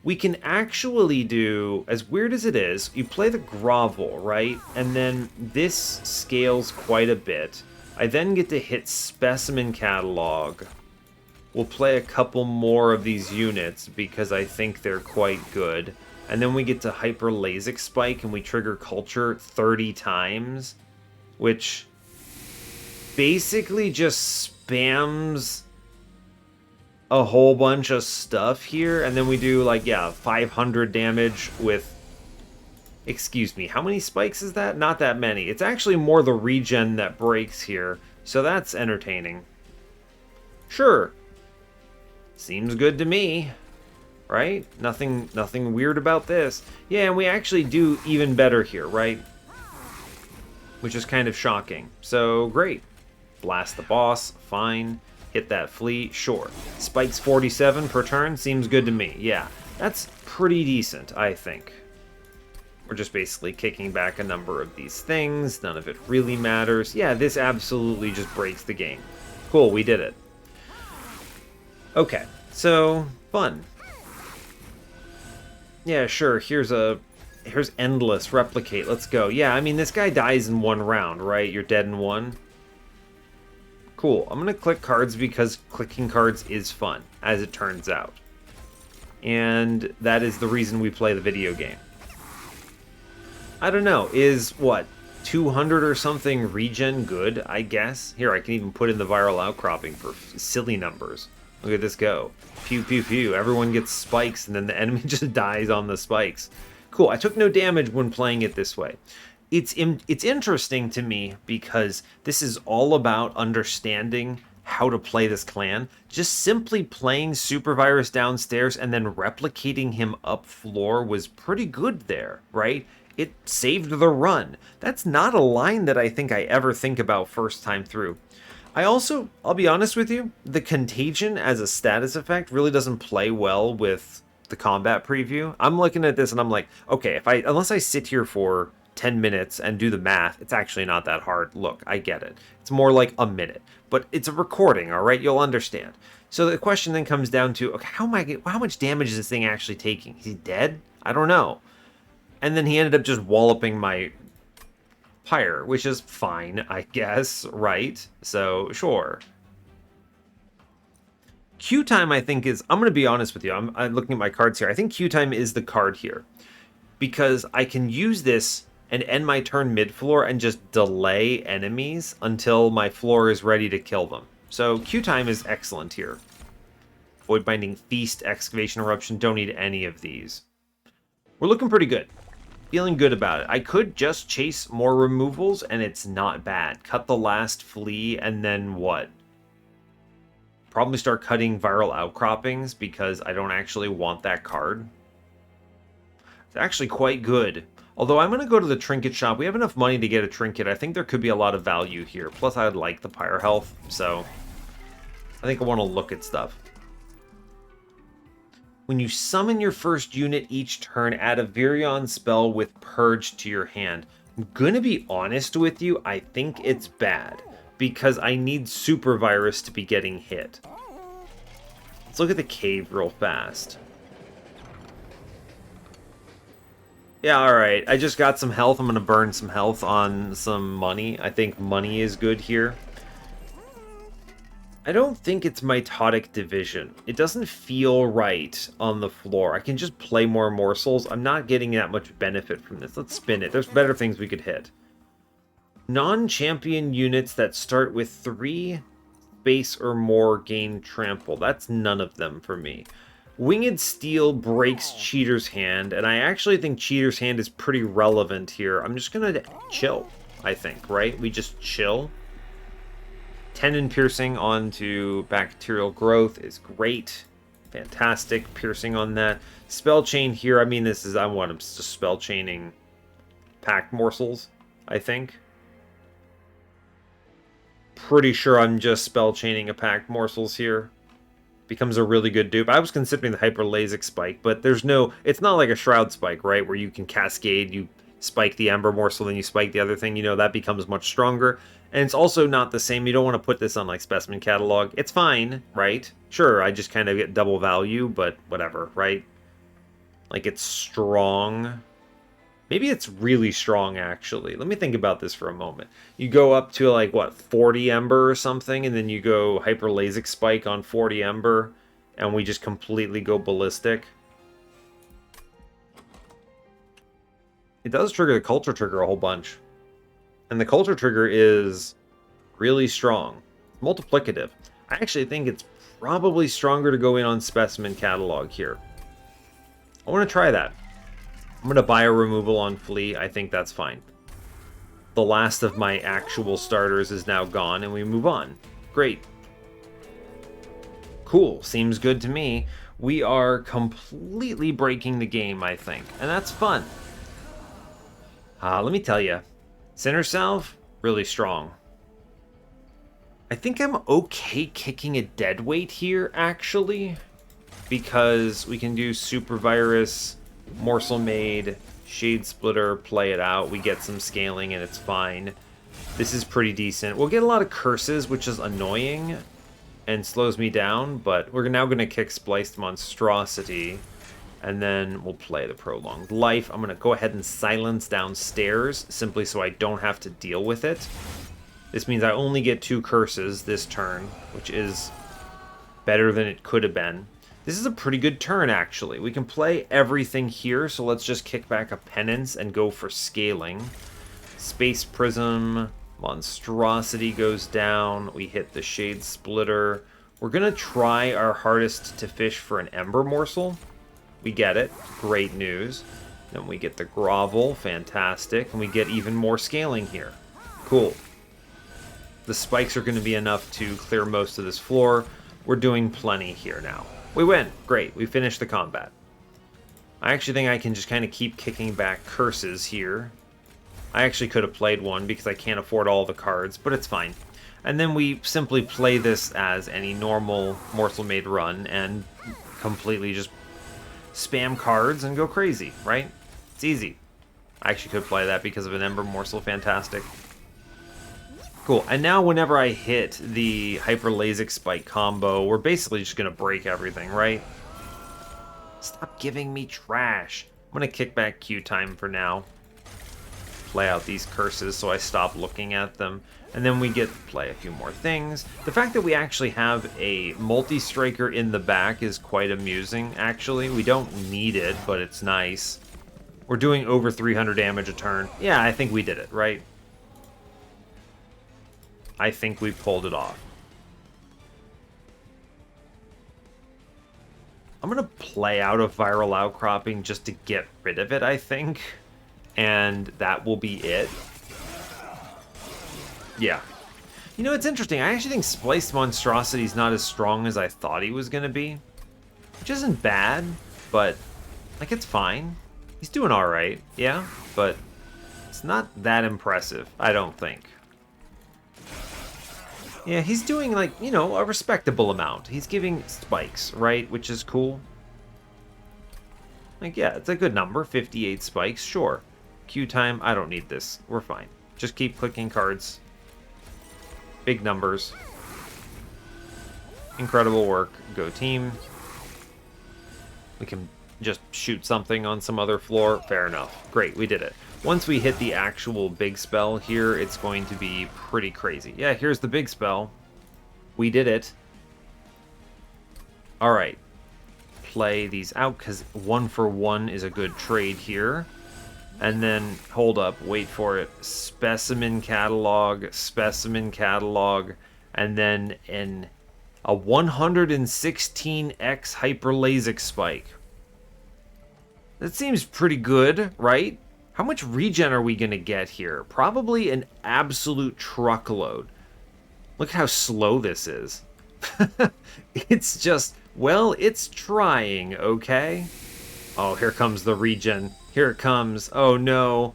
We can actually do, as weird as it is, you play the Grovel, right? And then this scales quite a bit. I then get to hit Specimen Catalog. We'll play a couple more of these units because I think they're quite good. And then we get to Hyper Lasik Spike and we trigger Culture 30 times, which basically just spams a whole bunch of stuff here. And then we do, like, yeah, 500 damage with... Excuse me, how many spikes is that? Not that many. It's actually more the regen that breaks here, so that's entertaining. Sure. Seems good to me, right? Nothing weird about this. Yeah, and we actually do even better here, right? Which is kind of shocking. So, great. Blast the boss, fine. Hit that flea, sure. Spikes 47 per turn, seems good to me. Yeah, that's pretty decent, I think. We're just basically kicking back a number of these things. None of it really matters. Yeah, this absolutely just breaks the game. Cool, we did it. Okay, so fun. Yeah, sure. Here's Endless Replicate. Let's go. Yeah, I mean, this guy dies in one round, right? You're dead in one. Cool. I'm gonna click cards because clicking cards is fun, as it turns out, and that is the reason we play the video game. I don't know. Is what 200 or something regen good? I guess. Here, I can even put in the viral outcropping for silly numbers. Look at this go. Pew, pew, pew. Everyone gets spikes, and then the enemy just dies on the spikes. Cool. I took no damage when playing it this way. It's interesting to me because this is all about understanding how to play this clan. Just simply playing Super Virus downstairs and then replicating him up floor was pretty good there, right? It saved the run. That's not a line that I think I ever think about first time through. I'll be honest with you, the Contagion as a status effect really doesn't play well with the combat preview. I'm looking at this and I'm like, okay, unless I sit here for 10 minutes and do the math, it's actually not that hard. Look, I get it. It's more like a minute, but it's a recording, all right? You'll understand. So the question then comes down to, okay, how much damage is this thing actually taking? Is he dead? I don't know. And then he ended up just walloping my Pyre, which is fine, I guess, right? So, sure. Q time, I think, I'm going to be honest with you. I'm looking at my cards here. I think Q time is the card here. Because I can use this and end my turn mid-floor and just delay enemies until my floor is ready to kill them. So, Q time is excellent here. Void Binding, Feast, Excavation Eruption, don't need any of these. We're looking pretty good. Feeling good about it. I could just chase more removals, and it's not bad. Cut the last flea, and then what? Probably start cutting viral outcroppings, because I don't actually want that card. It's actually quite good. Although I'm going to go to the trinket shop. We have enough money to get a trinket. I think there could be a lot of value here. Plus, I would like the Pyre health, so I think I want to look at stuff. When you summon your first unit each turn, add a Virion spell with Purge to your hand. I'm gonna be honest with you, I think it's bad, because I need Super Virus to be getting hit. Let's look at the cave real fast. Yeah, alright, I just got some health. I'm gonna burn some health on some money. I think money is good here. I don't think it's Mitotic Division. It doesn't feel right on the floor. I can just play more morsels. I'm not getting that much benefit from this. Let's spin it. There's better things we could hit. Non-champion units that start with 3 space or more gain trample. That's none of them for me. Winged Steel breaks Cheater's Hand, and I actually think Cheater's Hand is pretty relevant here. I'm just gonna chill, I think, right? We just chill. Tendon Piercing onto Bacterial Growth is great. Fantastic piercing on that. Spell Chain here, I mean, I want him just spell chaining Packed Morsels, I think. Pretty sure I'm just spell chaining a Packed Morsels here. Becomes a really good dupe. I was considering the Hyperlasic Spike, but it's not like a Shroud Spike, right? Where you can cascade, you spike the Ember Morsel, then you spike the other thing, that becomes much stronger. And it's also not the same. You don't want to put this on like Specimen Catalog. It's fine, right? Sure, I just kind of get double value, but whatever, right? Like, it's strong. Maybe it's really strong, actually. Let me think about this for a moment. You go up to, like, what, 40 Ember or something, and then you go Hyperlasic Spike on 40 Ember, and we just completely go ballistic. It does trigger the Culture Trigger a whole bunch. And the Culture Trigger is really strong. Multiplicative. I actually think it's probably stronger to go in on Specimen Catalog here. I want to try that. I'm going to buy a removal on Flea. I think that's fine. The last of my actual starters is now gone, and we move on. Great. Cool. Seems good to me. We are completely breaking the game, I think. And that's fun. Let me tell you. Center Salve, really strong. I think I'm okay kicking a deadweight here, actually, because we can do Super Virus, Morsel Maid, Shade Splitter, play it out. We get some scaling, and it's fine. This is pretty decent. We'll get a lot of curses, which is annoying and slows me down, but we're now going to kick Spliced Monstrosity. And then we'll play the Prolonged Life. I'm going to go ahead and silence downstairs, simply so I don't have to deal with it. This means I only get 2 curses this turn, which is better than it could have been. This is a pretty good turn, actually. We can play everything here, so let's just kick back a Penance and go for scaling. Space Prism, Monstrosity goes down. We hit the Shade Splitter. We're going to try our hardest to fish for an Ember Morsel. We get it. Great news. Then we get the Grovel. Fantastic. And we get even more scaling here. Cool. The spikes are going to be enough to clear most of this floor. We're doing plenty here now. We win. Great. We finished the combat. I actually think I can just kind of keep kicking back curses here. I actually could have played one because I can't afford all the cards, but it's fine. And then we simply play this as any normal Morsel Made run and completely just spam cards and go crazy, right? It's easy. I actually could play that because of an Ember Morsel. Fantastic. Cool. And now whenever I hit the Hyper Lasik Spike combo, we're basically just going to break everything, right? Stop giving me trash. I'm going to kick back Q time for now. Play out these curses so I stop looking at them. And then we get to play a few more things. The fact that we actually have a multi-striker in the back is quite amusing, actually. We don't need it, but it's nice. We're doing over 300 damage a turn. Yeah, I think we did it, right? I think we pulled it off. I'm going to play out of Viral Outcropping just to get rid of it, I think. And that will be it. Yeah. You know, it's interesting. I actually think Spliced Monstrosity is not as strong as I thought he was going to be. Which isn't bad, but, like, it's fine. He's doing alright, yeah? But it's not that impressive, I don't think. Yeah, he's doing, like, you know, a respectable amount. He's giving spikes, right? Which is cool. Like, yeah, it's a good number. 58 spikes, sure. Q time, I don't need this. We're fine. Just keep clicking cards. Big numbers. Incredible work. Go team. We can just shoot something on some other floor. Fair enough. Great, we did it. Once we hit the actual big spell here, it's going to be pretty crazy. Yeah, here's the big spell. We did it. Alright. Play these out, because 1 for 1 is a good trade here. And then, hold up, wait for it. Specimen Catalog, and then a 116x Hyper Lasik Spike. That seems pretty good, right? How much regen are we going to get here? Probably an absolute truckload. Look at how slow this is. It's just, well, it's trying, okay? Oh, here comes the regen. Here it comes. Oh, no.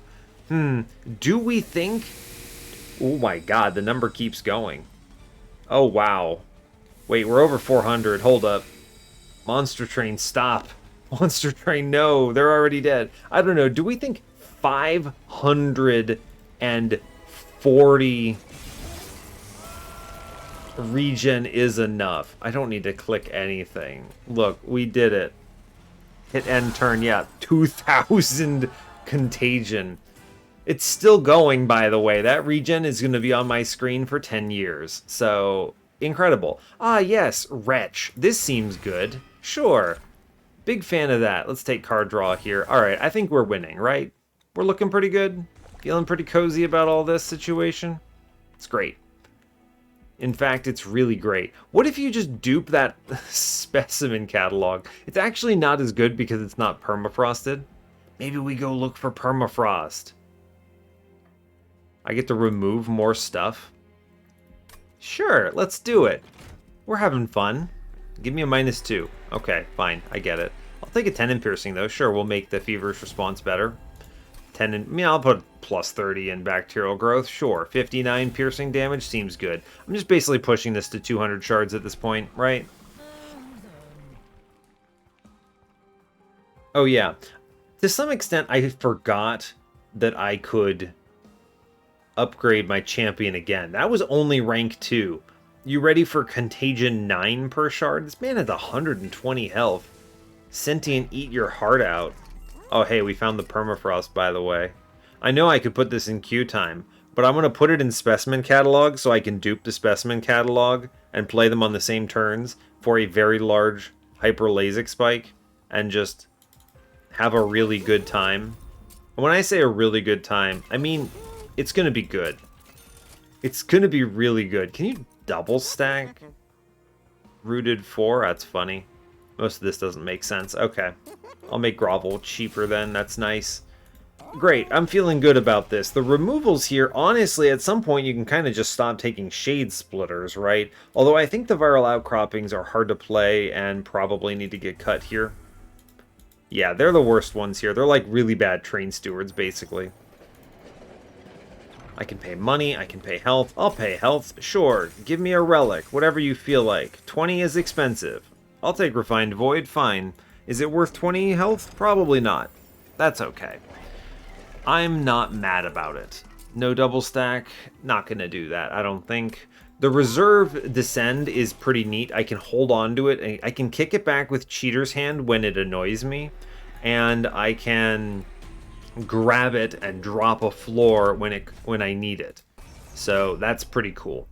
Do we think... Oh, my God. The number keeps going. Oh, wow. Wait, we're over 400. Hold up. Monster Train, stop. Monster Train, no. They're already dead. I don't know. Do we think 540 regen is enough? I don't need to click anything. Look, we did it. Hit end turn, yeah, 2,000 contagion. It's still going, by the way. That regen is going to be on my screen for 10 years. So, incredible. Ah, yes, Wretch. This seems good. Sure. Big fan of that. Let's take card draw here. Alright, I think we're winning, right? We're looking pretty good. Feeling pretty cozy about all this situation. It's great. In fact, it's really great. What if you just dupe that Specimen Catalog? It's actually not as good because it's not permafrosted. Maybe we go look for permafrost. I get to remove more stuff. Sure, let's do it. We're having fun. Give me a -2. Okay, fine, I get it. I'll take a 10 in piercing though. Sure, we'll make the feverish response better. 10 in, I mean, I'll put +30 in bacterial growth. Sure, 59 piercing damage seems good. I'm just basically pushing this to 200 shards at this point, right? Oh yeah, to some extent I forgot that I could upgrade my champion again. That was only rank 2. You ready for Contagion 9 per shard? This man has 120 health. Sentient, eat your heart out. Oh, hey, we found the permafrost, by the way. I know I could put this in queue time, but I'm going to put it in Specimen Catalog so I can dupe the Specimen Catalog and play them on the same turns for a very large Hyper Lasik Spike and just have a really good time. And when I say a really good time, I mean it's going to be good. It's going to be really good. Can you double stack? Rooted 4? That's funny. Most of this doesn't make sense. Okay. I'll make Grovel cheaper then. That's nice. Great. I'm feeling good about this. The removals here, honestly, at some point you can kind of just stop taking Shade Splitters, right? Although I think the Viral Outcroppings are hard to play and probably need to get cut here. Yeah, they're the worst ones here. They're like really bad Train Stewards, basically. I can pay money, I can pay health. I'll pay health, sure. Give me a relic, whatever you feel like. 20 is expensive. I'll take Refined Void, fine. Is it worth 20 health? Probably not. That's okay. I'm not mad about it. No double stack, not gonna do that, I don't think. The reserve descend is pretty neat. I can hold on to it. I can kick it back with Cheater's Hand when it annoys me. And I can grab it and drop a floor when I need it. So that's pretty cool.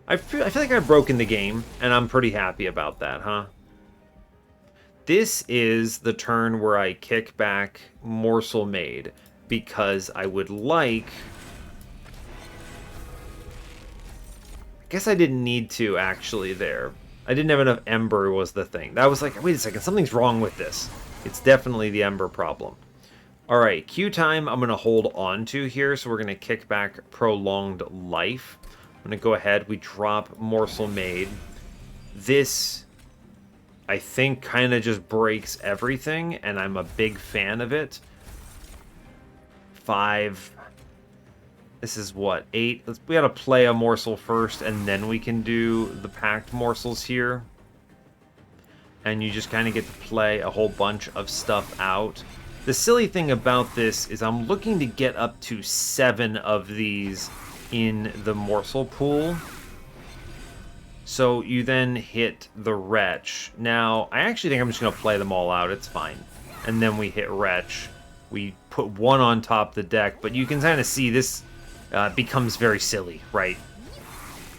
I feel like I've broken the game, and I'm pretty happy about that, huh? This is the turn where I kick back Morsel Maid, because I would like... I guess I didn't need to, actually, there. I didn't have enough Ember was the thing. That was like, wait a second, something's wrong with this. It's definitely the Ember problem. Alright, Q time I'm going to hold on to here, so we're going to kick back Prolonged Life. I'm going to go ahead, we drop Morsel Maid. This, I think, kind of just breaks everything, and I'm a big fan of it. 5. This is what, 8? We gotta play a morsel first, and then we can do the packed morsels here. And you just kind of get to play a whole bunch of stuff out. The silly thing about this is I'm looking to get up to 7 of these in the morsel pool. So you then hit the Wretch. Now, I actually think I'm just going to play them all out. It's fine. And then we hit Wretch. We put 1 on top the deck, but you can kind of see this becomes very silly, right?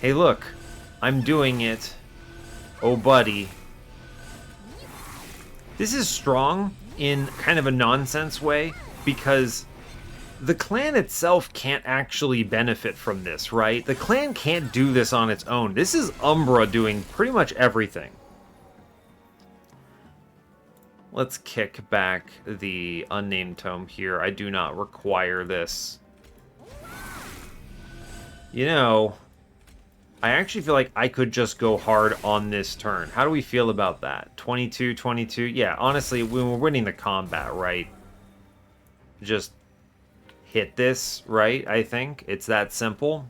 Hey, look. I'm doing it. Oh, buddy. This is strong in kind of a nonsense way, because the clan itself can't actually benefit from this, right? The clan can't do this on its own. This is Umbra doing pretty much everything. Let's kick back the Unnamed Tome here. I do not require this. You know, I actually feel like I could just go hard on this turn. How do we feel about that? 22, 22? Yeah, honestly, when we're winning the combat, right? Just hit this, right? I think it's that simple.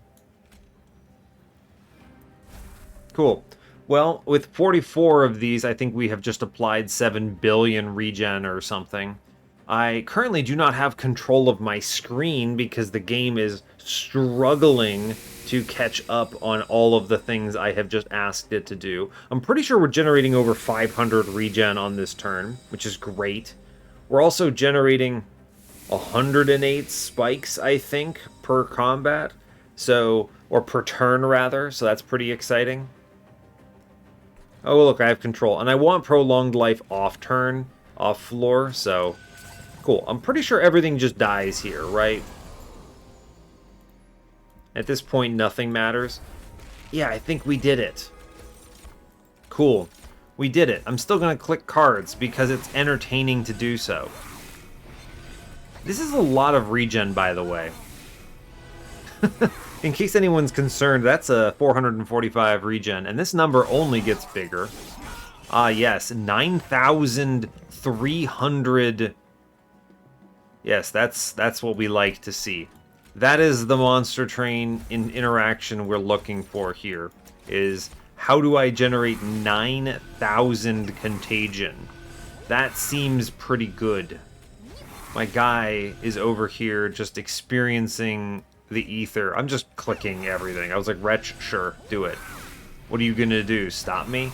Cool. Well, with 44 of these, I think we have just applied 7 billion regen or something. I currently do not have control of my screen because the game is struggling to catch up on all of the things I have just asked it to do. I'm pretty sure we're generating over 500 regen on this turn, which is great. We're also generating 108 spikes, I think, per combat. So, or per turn, rather. So that's pretty exciting. Oh, look, I have control. And I want Prolonged Life off turn, off floor, so... Cool. I'm pretty sure everything just dies here, right? At this point, nothing matters. Yeah, I think we did it. Cool. We did it. I'm still going to click cards because it's entertaining to do so. This is a lot of regen, by the way. In case anyone's concerned, that's a 445 regen, and this number only gets bigger. Ah, yes, 9,300... Yes, that's what we like to see. That is the monster train interaction we're looking for here, is how do I generate 9,000 contagion? That seems pretty good. My guy is over here just experiencing the ether. I'm just clicking everything. I was like, Wretch, sure, do it. What are you gonna do, stop me?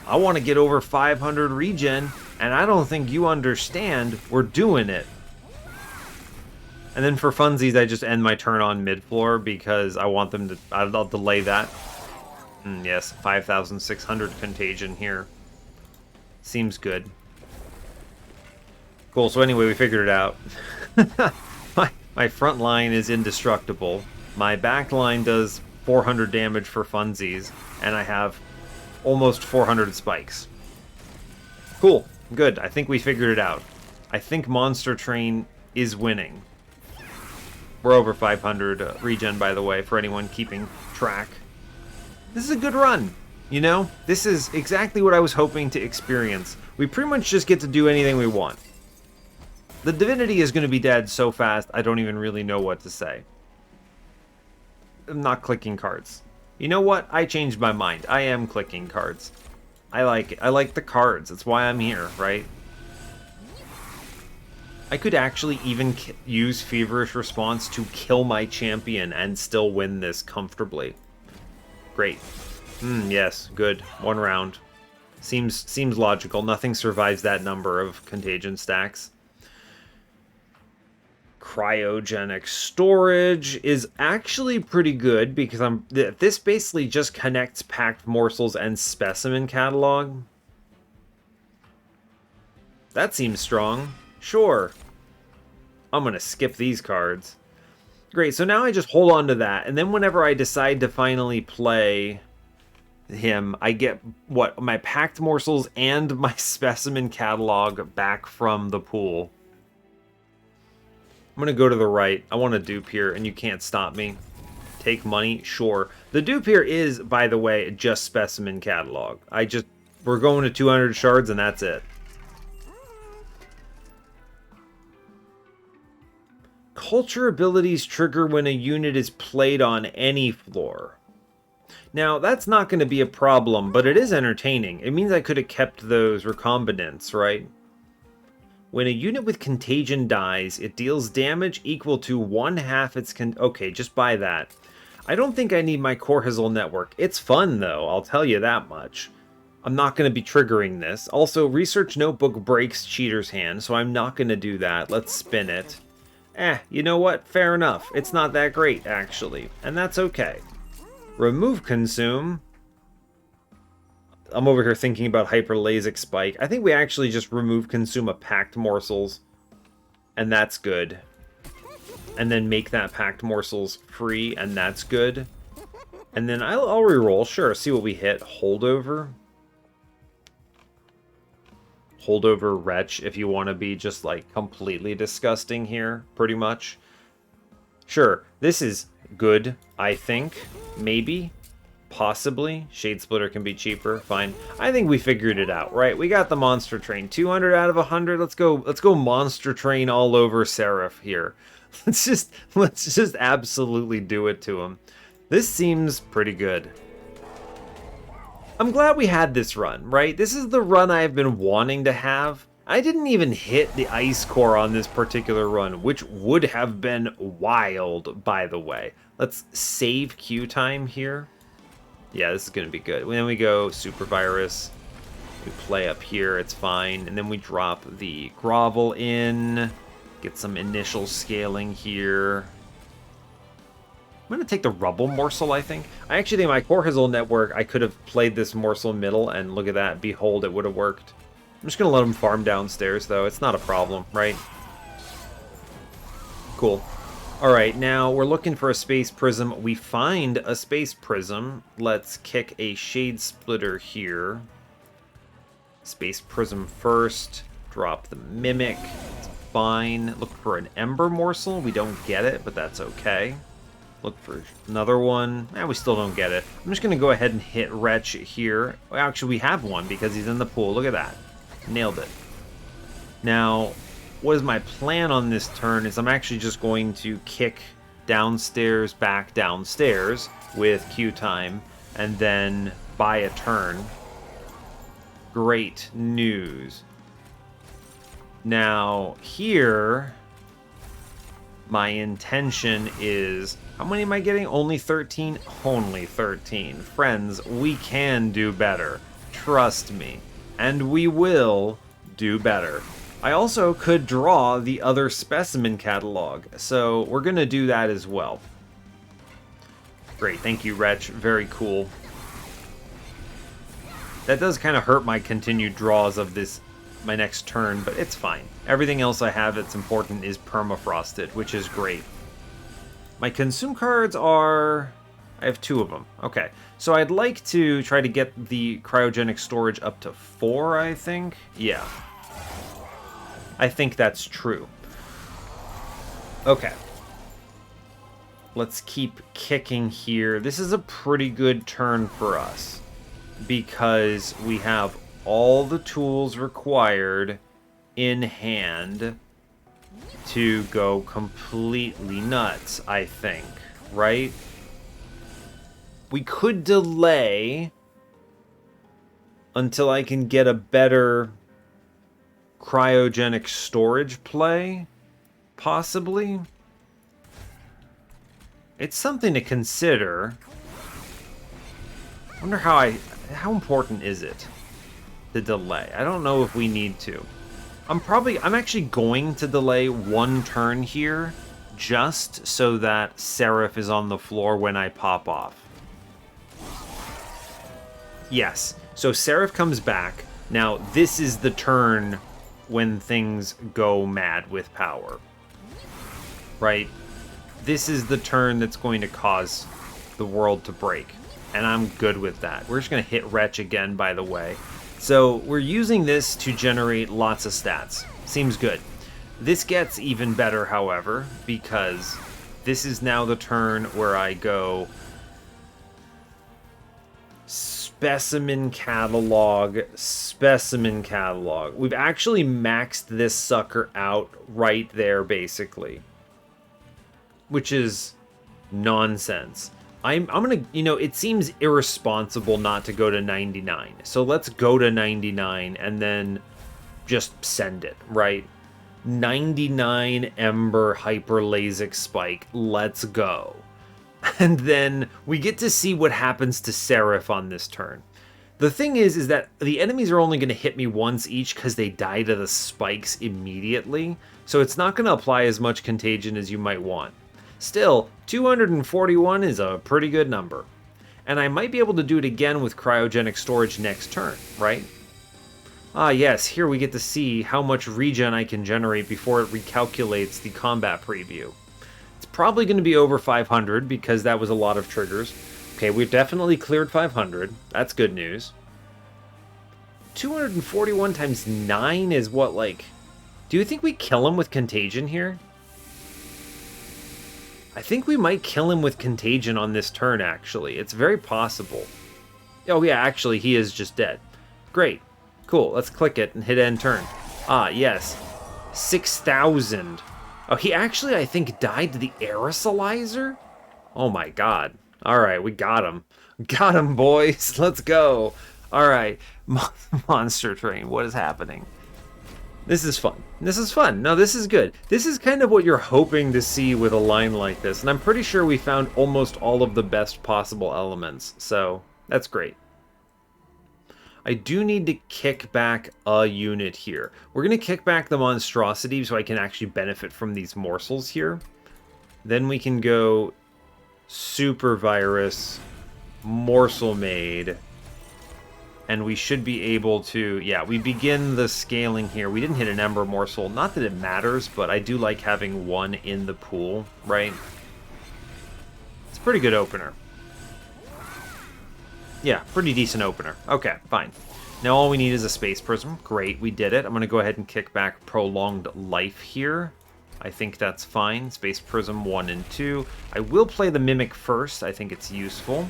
I want to get over 500 regen, and I don't think you understand we're doing it. And then for funsies, I just end my turn on mid-floor because I want them to... I'll delay that. Yes, 5,600 contagion here. Seems good. Cool, so anyway, we figured it out. my front line is indestructible. My back line does 400 damage for funsies, and I have almost 400 spikes. Cool. Good. I think we figured it out. I think Monster Train is winning. We're over 500 regen, by the way, for anyone keeping track. This is a good run. You know, this is exactly what I was hoping to experience. We pretty much just get to do anything we want. The Divinity is going to be dead so fast, I don't even really know what to say. I'm not clicking cards. You know what? I changed my mind. I am clicking cards. I like it. I like the cards. That's why I'm here, right? I could actually even use Feverish Response to kill my champion and still win this comfortably. Great. Yes, good. 1 round. Seems logical. Nothing survives that number of contagion stacks. Cryogenic storage is actually pretty good because this basically just connects packed morsels and specimen catalog. That seems strong. Sure. I'm gonna skip these cards. Great, so now I just hold on to that, and then whenever I decide to finally play him, I get, what, my packed morsels and my specimen catalog back from the pool. I'm gonna go to the right. I want a dupe here, and you can't stop me. Take money? Sure. The dupe here is, by the way, just specimen catalog. We're going to 200 shards, and that's it. Culture abilities trigger when a unit is played on any floor. Now, that's not going to be a problem, but it is entertaining. It means I could have kept those recombinants, right? When a unit with contagion dies, it deals damage equal to 1/2 its okay, just buy that. I don't think I need my Corhizal network. It's fun, though, I'll tell you that much. I'm not going to be triggering this. Also, Research Notebook breaks Cheater's Hand, so I'm not going to do that. Let's spin it. You know what? Fair enough. It's not that great, actually. And that's okay. Remove Consume. I'm over here thinking about Hyperlasic Spike. I think we actually just remove Consume a Packed Morsels. And that's good. And then make that Packed Morsels free, and that's good. And then I'll reroll. Sure, see what we hit. Holdover. Holdover Wretch, if you want to be just, like, completely disgusting here, pretty much. Sure, this is good, I think. Maybe. Possibly. Shade Splitter can be cheaper. Fine. I think we figured it out, right? We got the Monster Train. 200 out of 100. Let's go Monster Train all over Seraph here. Let's just absolutely do it to him. This seems pretty good. I'm glad we had this run, right? This is the run I've been wanting to have. I didn't even hit the Ice Core on this particular run, which would have been wild, by the way. Let's save queue time here. Yeah, this is going to be good. Then we go Super Virus. We play up here, it's fine. And then we drop the Grovel in. Get some initial scaling here. I'm going to take the Rubble Morsel, I think. I actually think my Corhizal network, I could have played this Morsel middle, and look at that. Behold, it would have worked. I'm just going to let him farm downstairs, though. It's not a problem, right? Cool. Alright, now we're looking for a Space Prism. We find a Space Prism. Let's kick a Shade Splitter here. Space Prism first. Drop the Mimic. It's fine. Look for an Ember Morsel. We don't get it, but that's okay. Look for another one. We still don't get it. I'm just going to go ahead and hit Wretch here. Actually, we have one because he's in the pool. Look at that. Nailed it. Now, what is my plan on this turn is I'm actually just going to kick downstairs, back downstairs with Q time, and then buy a turn. Great news. Now, here, my intention is... How many am I getting? Only 13? Only 13. Friends, we can do better. Trust me. And we will do better. I also could draw the other specimen catalog, so we're going to do that as well. Great, thank you, Wretch. Very cool. That does kind of hurt my continued draws of this, my next turn, but it's fine. Everything else I have that's important is permafrosted, which is great. My consume cards are... I have 2 of them. Okay, so I'd like to try to get the cryogenic storage up to 4, I think. Yeah. I think that's true. Okay. Let's keep kicking here. This is a pretty good turn for us, because we have all the tools required in hand to go completely nuts, I think, right? We could delay until I can get a better cryogenic storage play, possibly. It's something to consider. I wonder how important is it to delay? I don't know if we need to. I'm actually going to delay one turn here just so that Seraph is on the floor when I pop off. Yes, so Seraph comes back. Now, this is the turn when things go mad with power. Right? This is the turn that's going to cause the world to break. And I'm good with that. We're just going to hit Wretch again, by the way. So we're using this to generate lots of stats. Seems good. This gets even better, however, because this is now the turn where I go Specimen Catalog, Specimen Catalog. We've actually maxed this sucker out right there, basically. Which is nonsense. I'm gonna, it seems irresponsible not to go to 99. So let's go to 99 and then just send it, right? 99 Ember Hyper Lasik Spike. Let's go. And then we get to see what happens to Seraph on this turn. The thing is that the enemies are only going to hit me once each because they die to the spikes immediately. So it's not going to apply as much contagion as you might want. Still, 241 is a pretty good number. And I might be able to do it again with cryogenic storage next turn, right? Ah yes, here we get to see how much regen I can generate before it recalculates the combat preview. It's probably going to be over 500 because that was a lot of triggers. Okay, we've definitely cleared 500. That's good news. 241 times 9 is what, like... Do you think we kill him with contagion here? I think we might kill him with contagion on this turn, actually. It's very possible. Oh yeah, actually, he is just dead. Great. Cool, let's click it and hit end turn. Ah, yes. 6,000. Oh, he actually, I think, died to the aerosolizer? Oh my god. Alright, we got him. Got him, boys. Let's go. Alright, Monster Train, what is happening? This is fun. This is fun. No, this is good. This is kind of what you're hoping to see with a line like this, and I'm pretty sure we found almost all of the best possible elements, so that's great. I do need to kick back a unit here. We're going to kick back the monstrosity so I can actually benefit from these morsels here. Then we can go Super Virus, Morsel Maid, and we should be able to, yeah, we begin the scaling here. We didn't hit an Ember Morsel. Not that it matters, but I do like having one in the pool, right? It's a pretty good opener. Yeah, pretty decent opener. Okay, fine. Now all we need is a Space Prism. Great, we did it. I'm going to go ahead and kick back Prolonged Life here. I think that's fine. Space Prism 1 and 2. I will play the Mimic first. I think it's useful.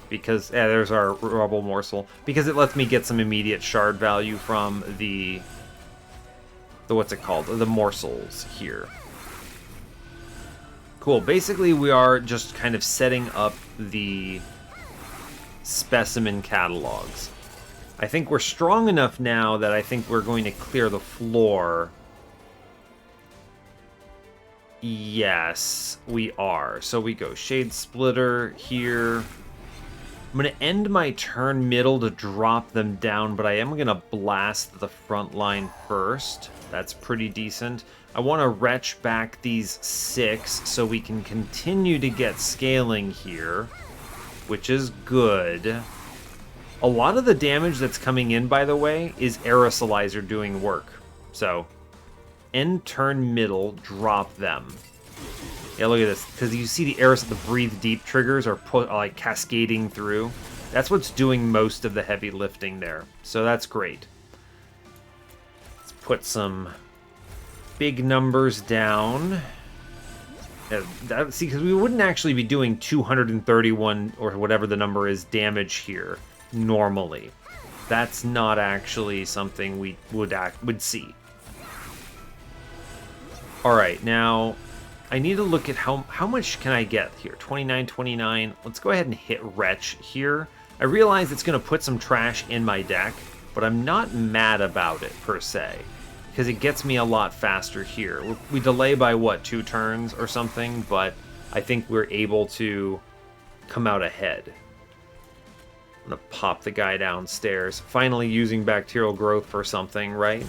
Because, yeah, there's our Rubble Morsel. Because it lets me get some immediate shard value from the what's it called? The morsels here. Cool. Basically, we are just kind of setting up the specimen catalogs. I think we're strong enough now that I think we're going to clear the floor. Yes, we are. So we go Shade Splitter here. I'm going to end my turn middle to drop them down, but I am going to blast the front line first. That's pretty decent. I want to retch back these 6 so we can continue to get scaling here, which is good. A lot of the damage that's coming in, by the way, is Aerosolizer doing work. So, end turn middle, drop them. Yeah, look at this. Because you see the Breathe Deep triggers are like cascading through. That's what's doing most of the heavy lifting there. So that's great. Let's put some big numbers down. See, because we wouldn't actually be doing 231 or whatever the number is damage here normally. That's not actually something we would see. All right, now I need to look at how much can I get here. 29, 29. Let's go ahead and hit Wretch here. I realize it's going to put some trash in my deck, but I'm not mad about it per se, because it gets me a lot faster here. We delay by what, 2 turns or something, but I think we're able to come out ahead. I'm gonna pop the guy downstairs. Finally using bacterial growth for something, right?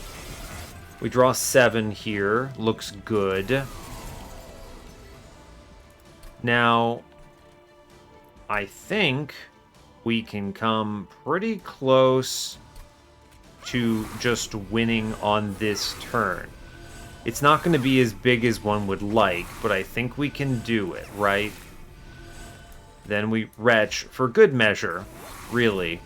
We draw 7 here. Looks good. Now, I think we can come pretty close to just winning on this turn. It's not going to be as big as one would like, but I think we can do it, right? Then we retch for good measure, really.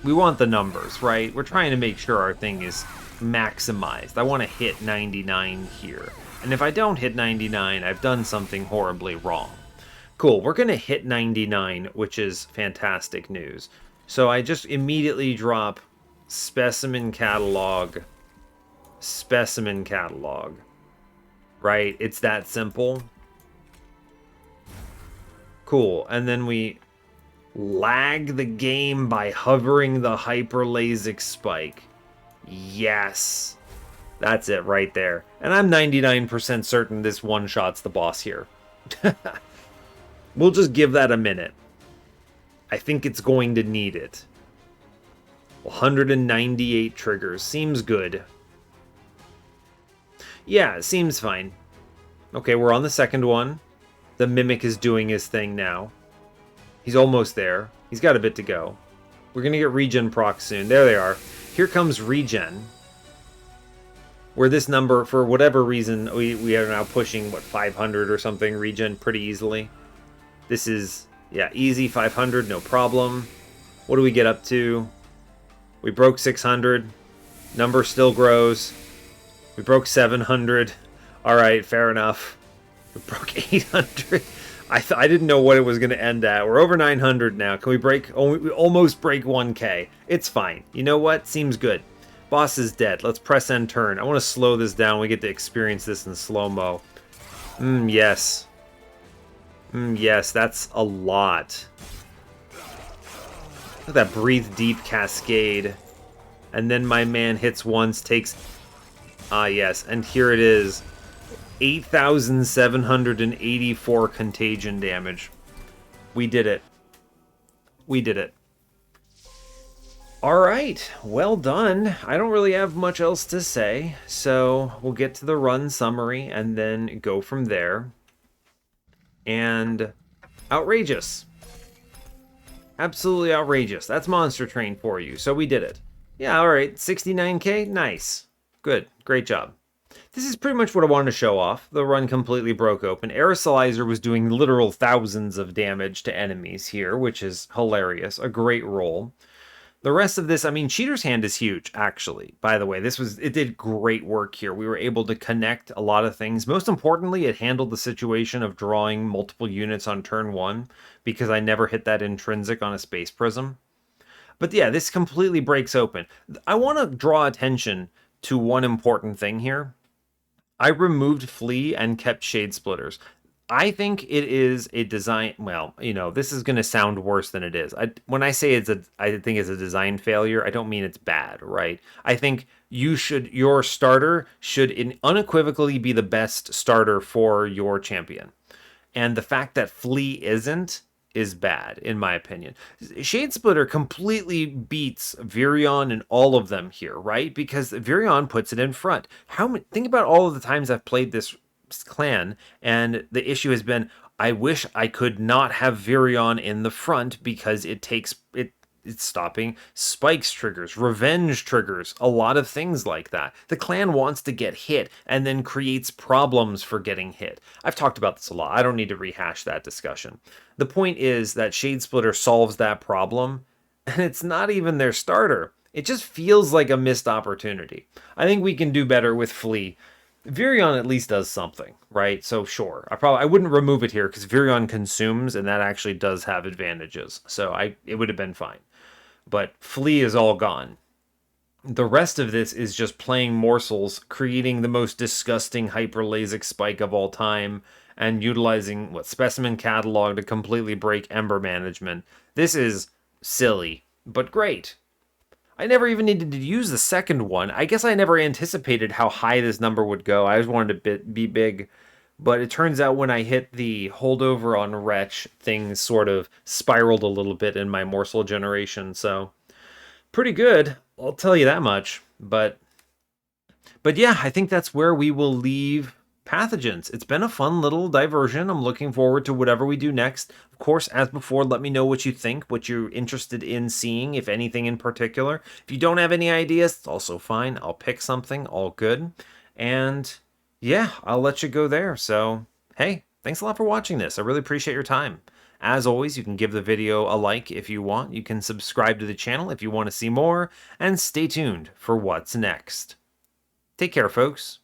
We want the numbers, right? We're trying to make sure our thing is maximized. I want to hit 99 here. And if I don't hit 99, I've done something horribly wrong. Cool, we're going to hit 99, which is fantastic news. So I just immediately drop Specimen Catalog, right? It's that simple. Cool, and then we lag the game by hovering the Hyperlasic Spike. Yes, that's it right there. And I'm 99% certain this one-shots the boss here. We'll just give that a minute. I think it's going to need it. 198 triggers. Seems good. Yeah, it seems fine. Okay, we're on the second one. The Mimic is doing his thing now. He's almost there. He's got a bit to go. We're going to get regen proc soon. There they are. Here comes regen. Where this number, for whatever reason, we are now pushing, what, 500 or something regen pretty easily. This is, yeah, easy 500, no problem. What do we get up to? We broke 600. Number still grows. We broke 700. All right, fair enough. We broke 800. I didn't know what it was going to end at. We're over 900 now. Can we break? Oh, we almost break 1K. It's fine. You know what? Seems good. Boss is dead. Let's press end turn. I want to slow this down. We get to experience this in slow-mo. Yes. Yes, that's a lot. Look at that Breathe Deep Cascade. And then my man hits once, takes... Ah, yes. And here it is. 8,784 contagion damage. We did it. We did it. Alright, well done. I don't really have much else to say, so we'll get to the run summary and then go from there. And outrageous. Absolutely outrageous. That's Monster Train for you, so we did it. Yeah, alright, 69k? Nice. Good, great job. This is pretty much what I wanted to show off. The run completely broke open. Aerosolizer was doing literal thousands of damage to enemies here, which is hilarious. A great roll. The rest of this, I mean, Cheater's Hand is huge, actually. By the way, it did great work here. We were able to connect a lot of things. Most importantly, it handled the situation of drawing multiple units on turn 1, because I never hit that intrinsic on a Space Prism. But yeah, this completely breaks open. I want to draw attention to one important thing here. I removed Flea and kept Shade Splitters. I think it is a design... Well, you know, this is going to sound worse than it is. When I say I think it's a design failure, I don't mean it's bad, right? I think your starter should unequivocally be the best starter for your champion. And the fact that Flea isn't is bad, in my opinion. Shade Splitter completely beats Virion and all of them here, right? Because Virion puts it in front. Think about all of the times I've played this clan, and the issue has been, I wish I could not have Virion in the front because it's stopping spikes triggers, revenge triggers, a lot of things like that. The clan wants to get hit and then creates problems for getting hit. I've talked about this a lot. I don't need to rehash that discussion. The point is that Shade Splitter solves that problem, and it's not even their starter. It just feels like a missed opportunity. I think we can do better with Flea. Virion at least does something, right? So sure, I wouldn't remove it here because Virion consumes, and that actually does have advantages. So it would have been fine. But Flea is all gone. The rest of this is just playing morsels, creating the most disgusting hyperlasic spike of all time, and utilizing specimen catalog to completely break Ember management. This is silly, but great. I never even needed to use the second one. I guess I never anticipated how high this number would go. I just wanted to be big. But it turns out when I hit the holdover on Wretch, things sort of spiraled a little bit in my morsel generation. So pretty good, I'll tell you that much. But yeah, I think that's where we will leave Pathogens. It's been a fun little diversion. I'm looking forward to whatever we do next. Of course, as before, let me know what you think, what you're interested in seeing, if anything in particular. If you don't have any ideas, it's also fine. I'll pick something, all good. And yeah, I'll let you go there. So, hey, thanks a lot for watching this. I really appreciate your time. As always, you can give the video a like if you want. You can subscribe to the channel if you want to see more. And stay tuned for what's next. Take care, folks.